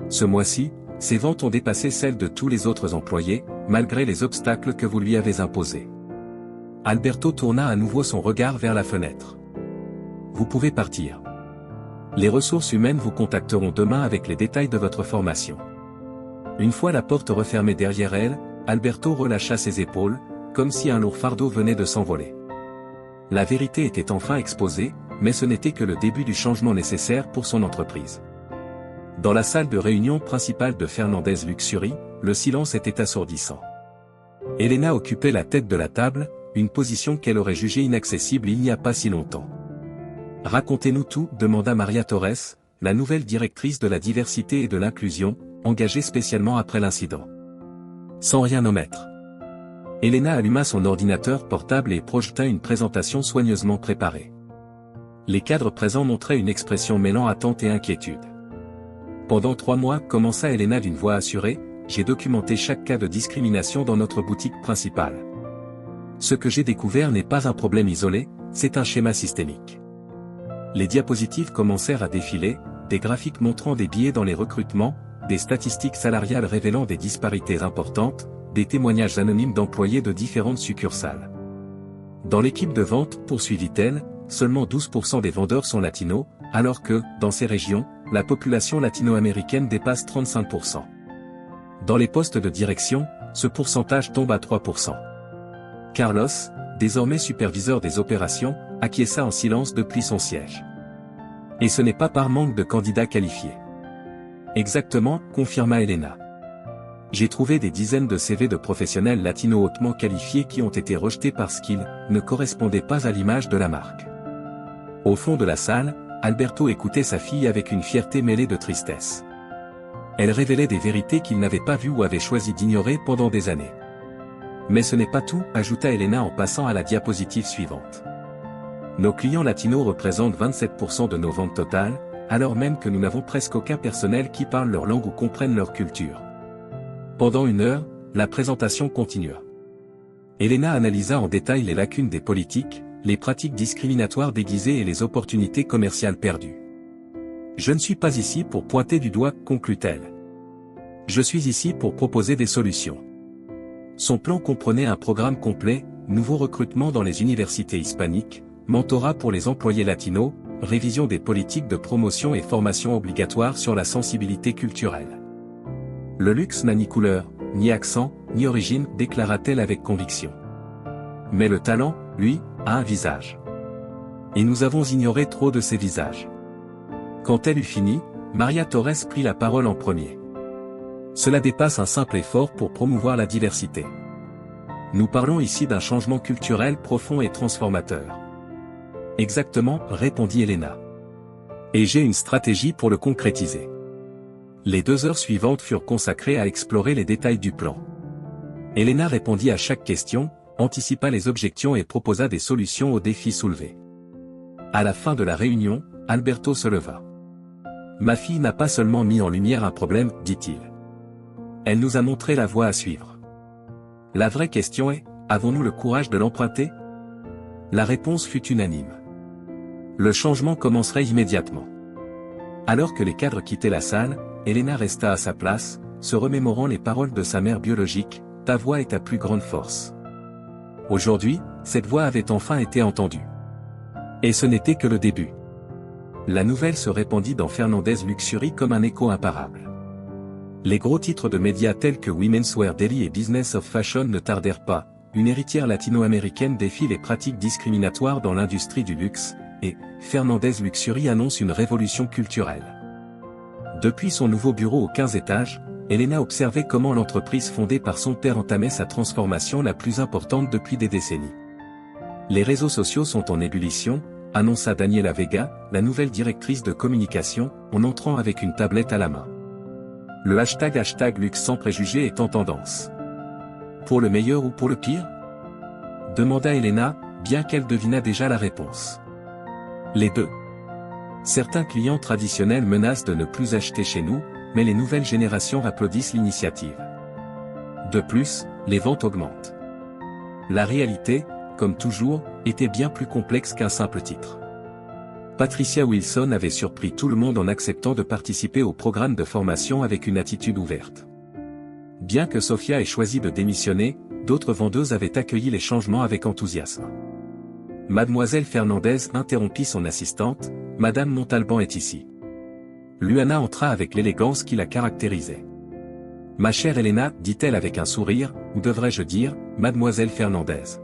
Ce mois-ci, ses ventes ont dépassé celles de tous les autres employés, malgré les obstacles que vous lui avez imposés. Alberto tourna à nouveau son regard vers la fenêtre. Vous pouvez partir. Les ressources humaines vous contacteront demain avec les détails de votre formation. Une fois la porte refermée derrière elle, Alberto relâcha ses épaules, comme si un lourd fardeau venait de s'envoler. La vérité était enfin exposée, mais ce n'était que le début du changement nécessaire pour son entreprise. Dans la salle de réunion principale de Fernandez Luxury, le silence était assourdissant. Elena occupait la tête de la table, une position qu'elle aurait jugée inaccessible il n'y a pas si longtemps. Racontez-nous tout, demanda Maria Torres, la nouvelle directrice de la diversité et de l'inclusion, engagée spécialement après l'incident. Sans rien omettre. Elena alluma son ordinateur portable et projeta une présentation soigneusement préparée. Les cadres présents montraient une expression mêlant attente et inquiétude. Pendant 3 mois, commença Elena d'une voix assurée, j'ai documenté chaque cas de discrimination dans notre boutique principale. Ce que j'ai découvert n'est pas un problème isolé, c'est un schéma systémique. Les diapositives commencèrent à défiler, des graphiques montrant des biais dans les recrutements, des statistiques salariales révélant des disparités importantes, des témoignages anonymes d'employés de différentes succursales. Dans l'équipe de vente, poursuivit-elle, seulement 12% des vendeurs sont latinos, alors que, dans ces régions, la population latino-américaine dépasse 35%. Dans les postes de direction, ce pourcentage tombe à 3%. Carlos, désormais superviseur des opérations, acquiesça en silence depuis son siège. Et ce n'est pas par manque de candidats qualifiés. Exactement, confirma Elena. J'ai trouvé des dizaines de CV de professionnels latinos hautement qualifiés qui ont été rejetés parce qu'ils ne correspondaient pas à l'image de la marque. Au fond de la salle, Alberto écoutait sa fille avec une fierté mêlée de tristesse. Elle révélait des vérités qu'il n'avait pas vues ou avait choisi d'ignorer pendant des années. Mais ce n'est pas tout, ajouta Elena en passant à la diapositive suivante. Nos clients latinos représentent 27% de nos ventes totales, alors même que nous n'avons presque aucun personnel qui parle leur langue ou comprenne leur culture. Pendant 1 heure, la présentation continua. Elena analysa en détail les lacunes des politiques, les pratiques discriminatoires déguisées et les opportunités commerciales perdues. Je ne suis pas ici pour pointer du doigt, conclut-elle. Je suis ici pour proposer des solutions. Son plan comprenait un programme complet, nouveau recrutement dans les universités hispaniques, mentorat pour les employés latinos, révision des politiques de promotion et formation obligatoire sur la sensibilité culturelle. Le luxe n'a ni couleur, ni accent, ni origine, déclara-t-elle avec conviction. Mais le talent, lui, a un visage. Et nous avons ignoré trop de ces visages. Quand elle eut fini, Maria Torres prit la parole en premier. Cela dépasse un simple effort pour promouvoir la diversité. Nous parlons ici d'un changement culturel profond et transformateur. Exactement, répondit Elena. Et j'ai une stratégie pour le concrétiser. Les 2 heures suivantes furent consacrées à explorer les détails du plan. Elena répondit à chaque question, anticipa les objections et proposa des solutions aux défis soulevés. À la fin de la réunion, Alberto se leva. Ma fille n'a pas seulement mis en lumière un problème, dit-il. Elle nous a montré la voie à suivre. La vraie question est, avons-nous le courage de l'emprunter? La réponse fut unanime. Le changement commencerait immédiatement. Alors que les cadres quittaient la salle, Elena resta à sa place, se remémorant les paroles de sa mère biologique, « Ta voix est ta plus grande force ». Aujourd'hui, cette voix avait enfin été entendue. Et ce n'était que le début. La nouvelle se répandit dans Fernandez Luxury comme un écho imparable. Les gros titres de médias tels que Women's Wear Daily et Business of Fashion ne tardèrent pas, une héritière latino-américaine défie les pratiques discriminatoires dans l'industrie du luxe, et Fernandez Luxury annonce une révolution culturelle. Depuis son nouveau bureau aux 15 étages, Elena observait comment l'entreprise fondée par son père entamait sa transformation la plus importante depuis des décennies. Les réseaux sociaux sont en ébullition, annonça Daniela Vega, la nouvelle directrice de communication, en entrant avec une tablette à la main. Le hashtag luxe sans préjugés est en tendance. Pour le meilleur ou pour le pire? Demanda Elena, bien qu'elle devina déjà la réponse. Les deux. Certains clients traditionnels menacent de ne plus acheter chez nous, mais les nouvelles générations applaudissent l'initiative. De plus, les ventes augmentent. La réalité, comme toujours, était bien plus complexe qu'un simple titre. Patricia Wilson avait surpris tout le monde en acceptant de participer au programme de formation avec une attitude ouverte. Bien que Sofia ait choisi de démissionner, d'autres vendeuses avaient accueilli les changements avec enthousiasme. Mademoiselle Fernandez interrompit son assistante, « Madame Montalban est ici. » Luana entra avec l'élégance qui la caractérisait. « Ma chère Elena, dit-elle avec un sourire, ou devrais-je dire, Mademoiselle Fernandez. »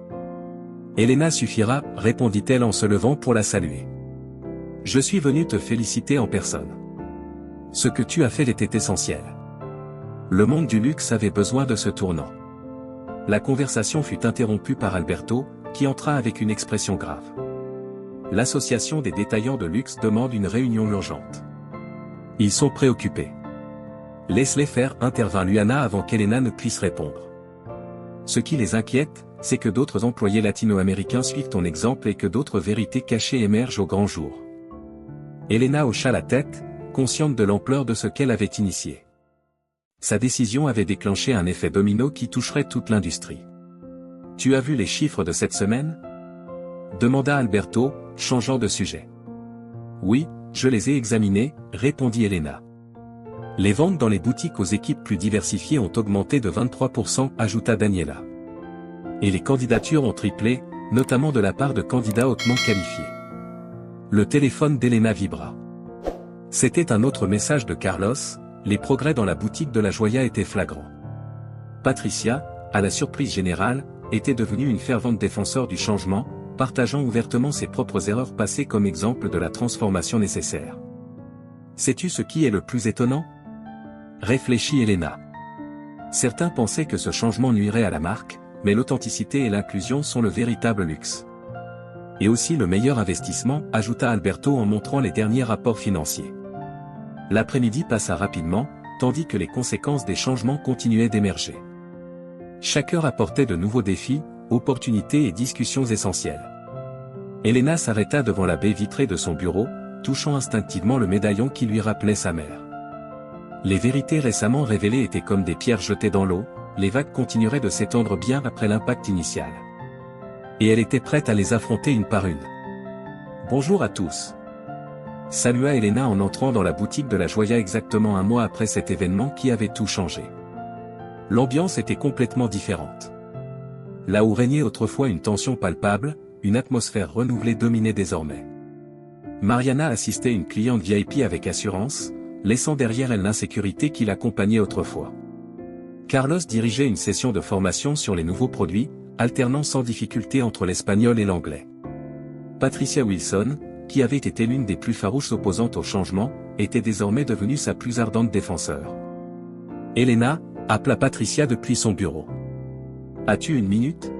Elena suffira, répondit-elle en se levant pour la saluer. « Je suis venue te féliciter en personne. Ce que tu as fait était essentiel. » Le monde du luxe avait besoin de ce tournant. La conversation fut interrompue par Alberto, qui entra avec une expression grave. L'association des détaillants de luxe demande une réunion urgente. Ils sont préoccupés. Laisse-les faire, intervint Luana avant qu'Elena ne puisse répondre. Ce qui les inquiète, c'est que d'autres employés latino-américains suivent ton exemple et que d'autres vérités cachées émergent au grand jour. Elena hocha la tête, consciente de l'ampleur de ce qu'elle avait initié. Sa décision avait déclenché un effet domino qui toucherait toute l'industrie. « Tu as vu les chiffres de cette semaine ?» demanda Alberto, changeant de sujet. « Oui, je les ai examinés, répondit Elena. Les ventes dans les boutiques aux équipes plus diversifiées ont augmenté de 23%, ajouta Daniela. Et les candidatures ont triplé, notamment de la part de candidats hautement qualifiés. Le téléphone d'Elena vibra. C'était un autre message de Carlos, les progrès dans la boutique de la Joya étaient flagrants. Patricia, à la surprise générale, était devenue une fervente défenseur du changement, partageant ouvertement ses propres erreurs passées comme exemple de la transformation nécessaire. Sais-tu ce qui est le plus étonnant? Réfléchit Elena. Certains pensaient que ce changement nuirait à la marque, mais l'authenticité et l'inclusion sont le véritable luxe. Et aussi le meilleur investissement, ajouta Alberto en montrant les derniers rapports financiers. L'après-midi passa rapidement, tandis que les conséquences des changements continuaient d'émerger. Chaque heure apportait de nouveaux défis, opportunités et discussions essentielles. Elena s'arrêta devant la baie vitrée de son bureau, touchant instinctivement le médaillon qui lui rappelait sa mère. Les vérités récemment révélées étaient comme des pierres jetées dans l'eau, les vagues continueraient de s'étendre bien après l'impact initial. Et elle était prête à les affronter une par une. Bonjour à tous. Salua Elena en entrant dans la boutique de la Joya exactement un mois après cet événement qui avait tout changé. L'ambiance était complètement différente. Là où régnait autrefois une tension palpable, une atmosphère renouvelée dominait désormais. Mariana assistait une cliente VIP avec assurance, laissant derrière elle l'insécurité qui l'accompagnait autrefois. Carlos dirigeait une session de formation sur les nouveaux produits, alternant sans difficulté entre l'espagnol et l'anglais. Patricia Wilson, qui avait été l'une des plus farouches opposantes au changement, était désormais devenue sa plus ardente défenseur. Elena appela Patricia depuis son bureau. « As-tu une minute ?»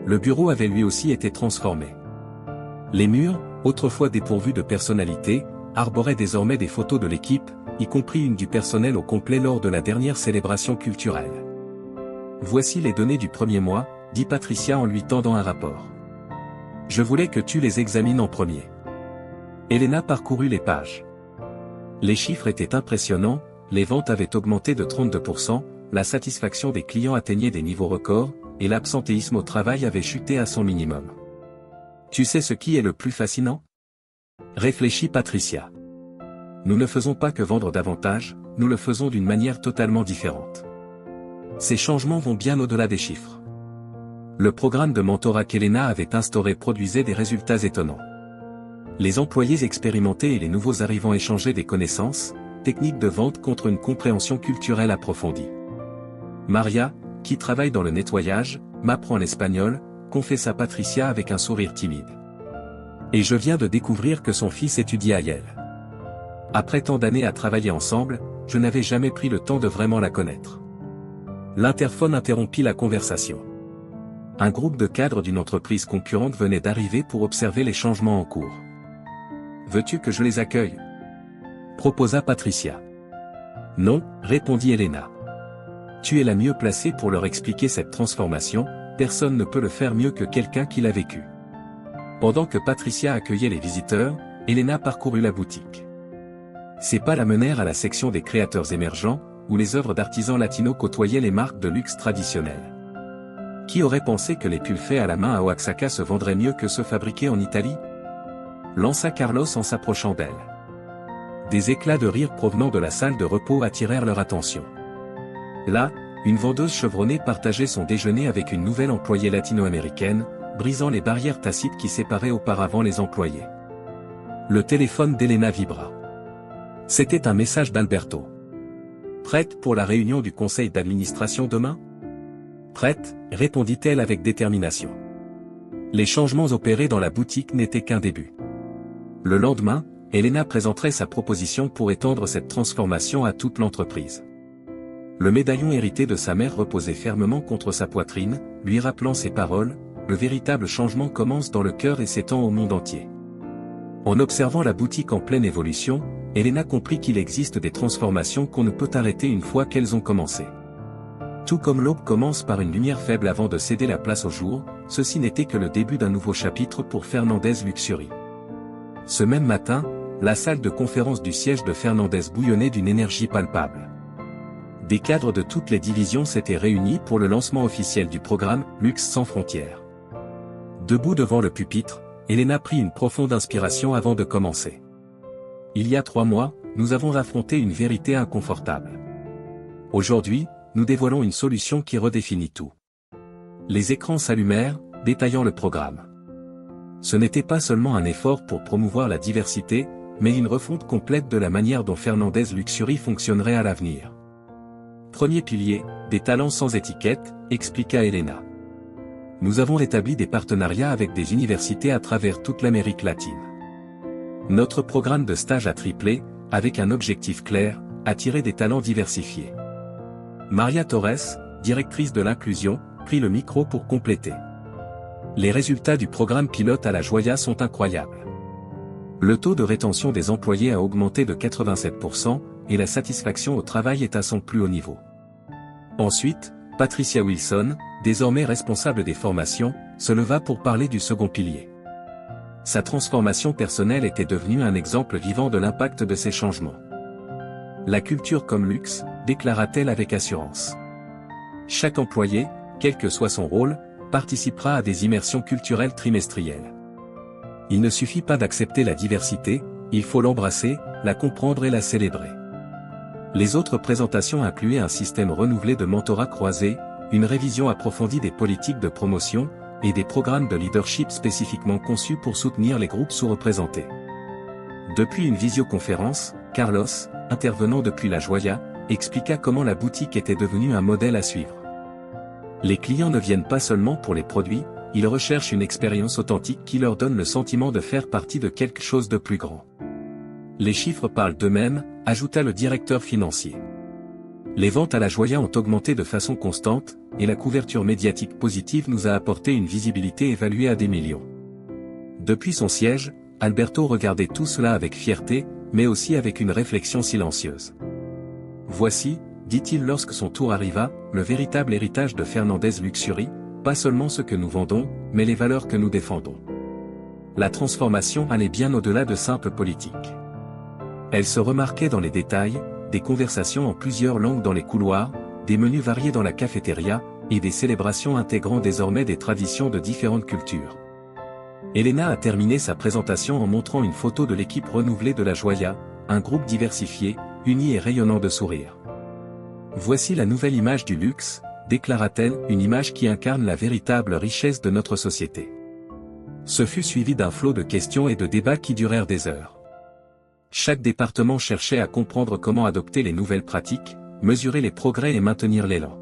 Le bureau avait lui aussi été transformé. Les murs, autrefois dépourvus de personnalité, arboraient désormais des photos de l'équipe, y compris une du personnel au complet lors de la dernière célébration culturelle. « Voici les données du premier mois, » dit Patricia en lui tendant un rapport. « Je voulais que tu les examines en premier. » Elena parcourut les pages. Les chiffres étaient impressionnants, les ventes avaient augmenté de 32%, la satisfaction des clients atteignait des niveaux records, et l'absentéisme au travail avait chuté à son minimum. Tu sais ce qui est le plus fascinant? Réfléchit Patricia. Nous ne faisons pas que vendre davantage, nous le faisons d'une manière totalement différente. Ces changements vont bien au-delà des chiffres. Le programme de mentorat qu'Elena avait instauré produisait des résultats étonnants. Les employés expérimentés et les nouveaux arrivants échangeaient des connaissances, techniques de vente contre une compréhension culturelle approfondie. Maria, qui travaille dans le nettoyage, m'apprend l'espagnol, confessa Patricia avec un sourire timide. Et je viens de découvrir que son fils étudie à Yale. Après tant d'années à travailler ensemble, je n'avais jamais pris le temps de vraiment la connaître. L'interphone interrompit la conversation. Un groupe de cadres d'une entreprise concurrente venait d'arriver pour observer les changements en cours. « Veux-tu que je les accueille ?» proposa Patricia. « Non, » répondit Elena. « Tu es la mieux placée pour leur expliquer cette transformation, personne ne peut le faire mieux que quelqu'un qui l'a vécu. » Pendant que Patricia accueillait les visiteurs, Elena parcourut la boutique. Ses pas la menèrent à la section des créateurs émergents, où les œuvres d'artisans latinos côtoyaient les marques de luxe traditionnelles. Qui aurait pensé que les pulls faits à la main à Oaxaca se vendraient mieux que ceux fabriqués en Italie? Lança Carlos en s'approchant d'elle. Des éclats de rire provenant de la salle de repos attirèrent leur attention. Là, une vendeuse chevronnée partageait son déjeuner avec une nouvelle employée latino-américaine, brisant les barrières tacites qui séparaient auparavant les employés. Le téléphone d'Elena vibra. C'était un message d'Alberto. « Prête pour la réunion du conseil d'administration demain ?» « Prête », répondit-elle avec détermination. Les changements opérés dans la boutique n'étaient qu'un début. Le lendemain, Elena présenterait sa proposition pour étendre cette transformation à toute l'entreprise. Le médaillon hérité de sa mère reposait fermement contre sa poitrine, lui rappelant ces paroles, « Le véritable changement commence dans le cœur et s'étend au monde entier. » En observant la boutique en pleine évolution, Elena comprit qu'il existe des transformations qu'on ne peut arrêter une fois qu'elles ont commencé. Tout comme l'aube commence par une lumière faible avant de céder la place au jour, ceci n'était que le début d'un nouveau chapitre pour Fernandez Luxury. Ce même matin, la salle de conférence du siège de Fernandez bouillonnait d'une énergie palpable. Des cadres de toutes les divisions s'étaient réunis pour le lancement officiel du programme « Luxe sans frontières ». Debout devant le pupitre, Elena prit une profonde inspiration avant de commencer. Il y a 3 mois, nous avons affronté une vérité inconfortable. Aujourd'hui, nous dévoilons une solution qui redéfinit tout. Les écrans s'allumèrent, détaillant le programme. Ce n'était pas seulement un effort pour promouvoir la diversité, mais une refonte complète de la manière dont Fernandez Luxury fonctionnerait à l'avenir. Premier pilier, des talents sans étiquette, expliqua Elena. Nous avons établi des partenariats avec des universités à travers toute l'Amérique latine. Notre programme de stage a triplé, avec un objectif clair, attirer des talents diversifiés. Maria Torres, directrice de l'inclusion, prit le micro pour compléter. Les résultats du programme pilote à la Joya sont incroyables. Le taux de rétention des employés a augmenté de 87% et la satisfaction au travail est à son plus haut niveau. Ensuite, Patricia Wilson, désormais responsable des formations, se leva pour parler du second pilier. Sa transformation personnelle était devenue un exemple vivant de l'impact de ces changements. La culture comme luxe, déclara-t-elle avec assurance. Chaque employé, quel que soit son rôle, participera à des immersions culturelles trimestrielles. Il ne suffit pas d'accepter la diversité, il faut l'embrasser, la comprendre et la célébrer. Les autres présentations incluaient un système renouvelé de mentorat croisé, une révision approfondie des politiques de promotion, et des programmes de leadership spécifiquement conçus pour soutenir les groupes sous-représentés. Depuis une visioconférence, Carlos, intervenant depuis la Joya, expliqua comment la boutique était devenue un modèle à suivre. Les clients ne viennent pas seulement pour les produits, ils recherchent une expérience authentique qui leur donne le sentiment de faire partie de quelque chose de plus grand. Les chiffres parlent d'eux-mêmes, ajouta le directeur financier. Les ventes à la Joya ont augmenté de façon constante, et la couverture médiatique positive nous a apporté une visibilité évaluée à des millions. Depuis son siège, Alberto regardait tout cela avec fierté, mais aussi avec une réflexion silencieuse. Voici, dit-il lorsque son tour arriva, le véritable héritage de Fernandez Luxury, pas seulement ce que nous vendons, mais les valeurs que nous défendons. La transformation allait bien au-delà de simples politiques. Elle se remarquait dans les détails, des conversations en plusieurs langues dans les couloirs, des menus variés dans la cafétéria, et des célébrations intégrant désormais des traditions de différentes cultures. Elena a terminé sa présentation en montrant une photo de l'équipe renouvelée de la Joya, un groupe diversifié, uni et rayonnant de sourires. Voici la nouvelle image du luxe, déclara-t-elle, une image qui incarne la véritable richesse de notre société. Ce fut suivi d'un flot de questions et de débats qui durèrent des heures. Chaque département cherchait à comprendre comment adopter les nouvelles pratiques, mesurer les progrès et maintenir l'élan.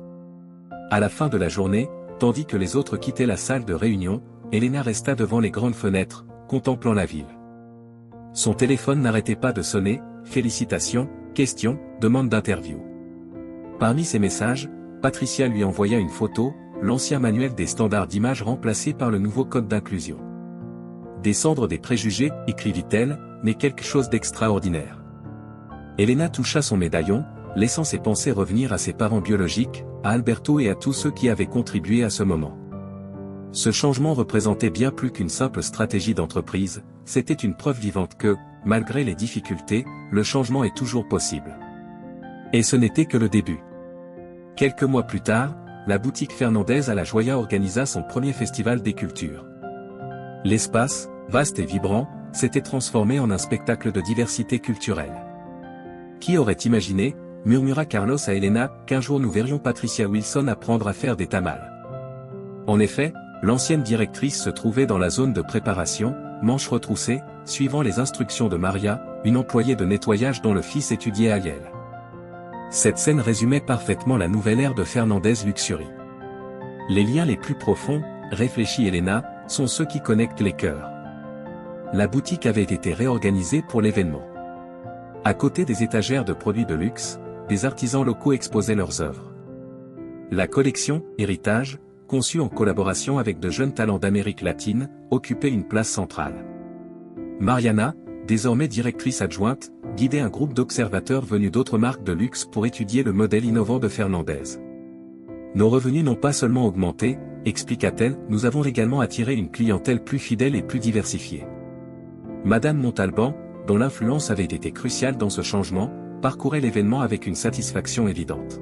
À la fin de la journée, tandis que les autres quittaient la salle de réunion, Elena resta devant les grandes fenêtres, contemplant la ville. Son téléphone n'arrêtait pas de sonner, félicitations, questions, demandes d'interview. Parmi ces messages, Patricia lui envoya une photo, l'ancien manuel des standards d'image remplacé par le nouveau code d'inclusion. Descendre des préjugés, écrivit-elle, n'est quelque chose d'extraordinaire. Elena toucha son médaillon, laissant ses pensées revenir à ses parents biologiques, à Alberto et à tous ceux qui avaient contribué à ce moment. Ce changement représentait bien plus qu'une simple stratégie d'entreprise, c'était une preuve vivante que, malgré les difficultés, le changement est toujours possible. Et ce n'était que le début. Quelques mois plus tard, la boutique Fernandez à la Joya organisa son premier festival des cultures. L'espace, vaste et vibrant, s'était transformé en un spectacle de diversité culturelle. Qui aurait imaginé, murmura Carlos à Elena, qu'un jour nous verrions Patricia Wilson apprendre à faire des tamales. En effet, l'ancienne directrice se trouvait dans la zone de préparation, manches retroussées, suivant les instructions de Maria, une employée de nettoyage dont le fils étudiait à Yale. Cette scène résumait parfaitement la nouvelle ère de Fernandez Luxury. Les liens les plus profonds, réfléchit Elena, sont ceux qui connectent les cœurs. La boutique avait été réorganisée pour l'événement. À côté des étagères de produits de luxe, des artisans locaux exposaient leurs œuvres. La collection « Héritage », conçue en collaboration avec de jeunes talents d'Amérique latine, occupait une place centrale. Mariana, désormais directrice adjointe, guidait un groupe d'observateurs venus d'autres marques de luxe pour étudier le modèle innovant de Fernandez. Nos revenus n'ont pas seulement augmenté, expliqua-t-elle, nous avons également attiré une clientèle plus fidèle et plus diversifiée. Madame Montalban, dont l'influence avait été cruciale dans ce changement, parcourait l'événement avec une satisfaction évidente.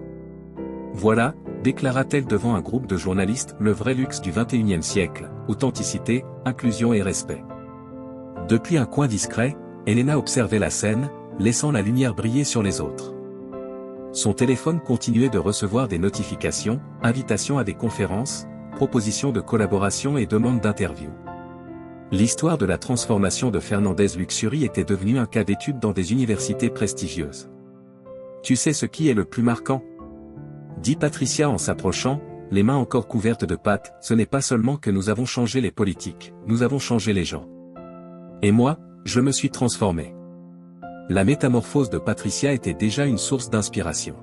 Voilà, déclara-t-elle devant un groupe de journalistes, le vrai luxe du XXIe siècle, authenticité, inclusion et respect. Depuis un coin discret, Elena observait la scène, laissant la lumière briller sur les autres. Son téléphone continuait de recevoir des notifications, invitations à des conférences, propositions de collaboration et demandes d'interview. L'histoire de la transformation de Fernandez Luxury était devenue un cas d'étude dans des universités prestigieuses. Tu sais ce qui est le plus marquant? Dit Patricia en s'approchant, les mains encore couvertes de pâte, ce n'est pas seulement que nous avons changé les politiques, nous avons changé les gens. Et moi, je me suis transformé. La métamorphose de Patricia était déjà une source d'inspiration.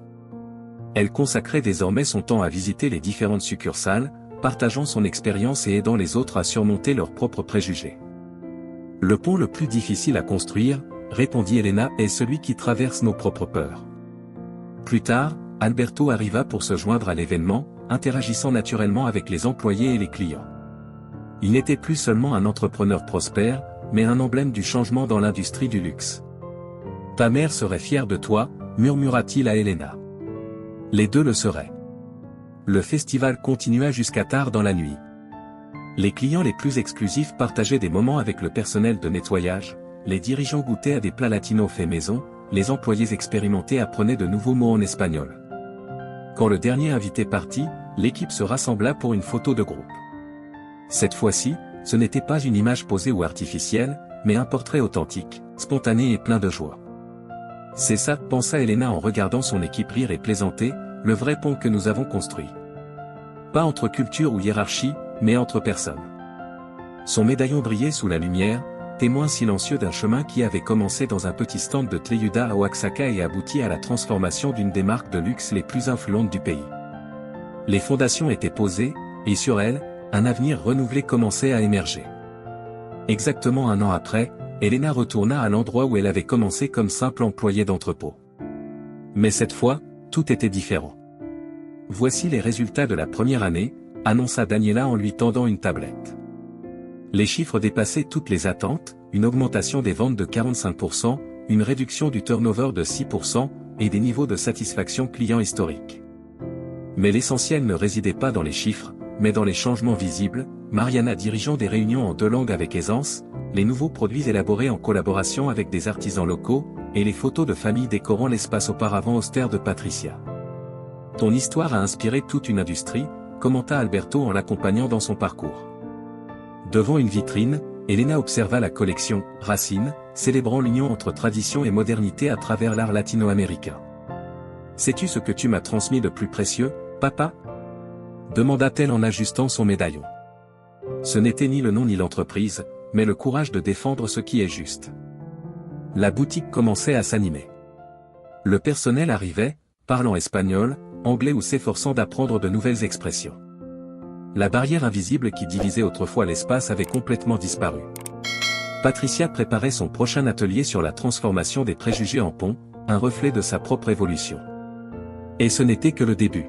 Elle consacrait désormais son temps à visiter les différentes succursales, partageant son expérience et aidant les autres à surmonter leurs propres préjugés. Le pont le plus difficile à construire, répondit Elena, est celui qui traverse nos propres peurs. Plus tard, Alberto arriva pour se joindre à l'événement, interagissant naturellement avec les employés et les clients. Il n'était plus seulement un entrepreneur prospère, mais un emblème du changement dans l'industrie du luxe. Ta mère serait fière de toi, murmura-t-il à Elena. Les deux le seraient. Le festival continua jusqu'à tard dans la nuit. Les clients les plus exclusifs partageaient des moments avec le personnel de nettoyage, les dirigeants goûtaient à des plats latinos faits maison, les employés expérimentés apprenaient de nouveaux mots en espagnol. Quand le dernier invité partit, l'équipe se rassembla pour une photo de groupe. Cette fois-ci, ce n'était pas une image posée ou artificielle, mais un portrait authentique, spontané et plein de joie. C'est ça, pensa Elena en regardant son équipe rire et plaisanter, le vrai pont que nous avons construit. Pas entre culture ou hiérarchie, mais entre personnes. Son médaillon brillait sous la lumière, témoin silencieux d'un chemin qui avait commencé dans un petit stand de Tleyuda à Oaxaca et abouti à la transformation d'une des marques de luxe les plus influentes du pays. Les fondations étaient posées, et sur elles, un avenir renouvelé commençait à émerger. Exactement un an après, Elena retourna à l'endroit où elle avait commencé comme simple employée d'entrepôt. Mais cette fois, tout était différent. Voici les résultats de la première année, annonça Daniela en lui tendant une tablette. Les chiffres dépassaient toutes les attentes, une augmentation des ventes de 45%, une réduction du turnover de 6%, et des niveaux de satisfaction client historiques. Mais l'essentiel ne résidait pas dans les chiffres, mais dans les changements visibles, Mariana dirigeant des réunions en 2 langues avec aisance, les nouveaux produits élaborés en collaboration avec des artisans locaux, et les photos de famille décorant l'espace auparavant austère de Patricia. Ton histoire a inspiré toute une industrie, commenta Alberto en l'accompagnant dans son parcours. Devant une vitrine, Elena observa la collection « Racines », célébrant l'union entre tradition et modernité à travers l'art latino-américain. « Sais-tu ce que tu m'as transmis de plus précieux, papa ?» demanda-t-elle en ajustant son médaillon. Ce n'était ni le nom ni l'entreprise, mais le courage de défendre ce qui est juste. La boutique commençait à s'animer. Le personnel arrivait, parlant espagnol, anglais ou s'efforçant d'apprendre de nouvelles expressions. La barrière invisible qui divisait autrefois l'espace avait complètement disparu. Patricia préparait son prochain atelier sur la transformation des préjugés en pont, un reflet de sa propre évolution. Et ce n'était que le début.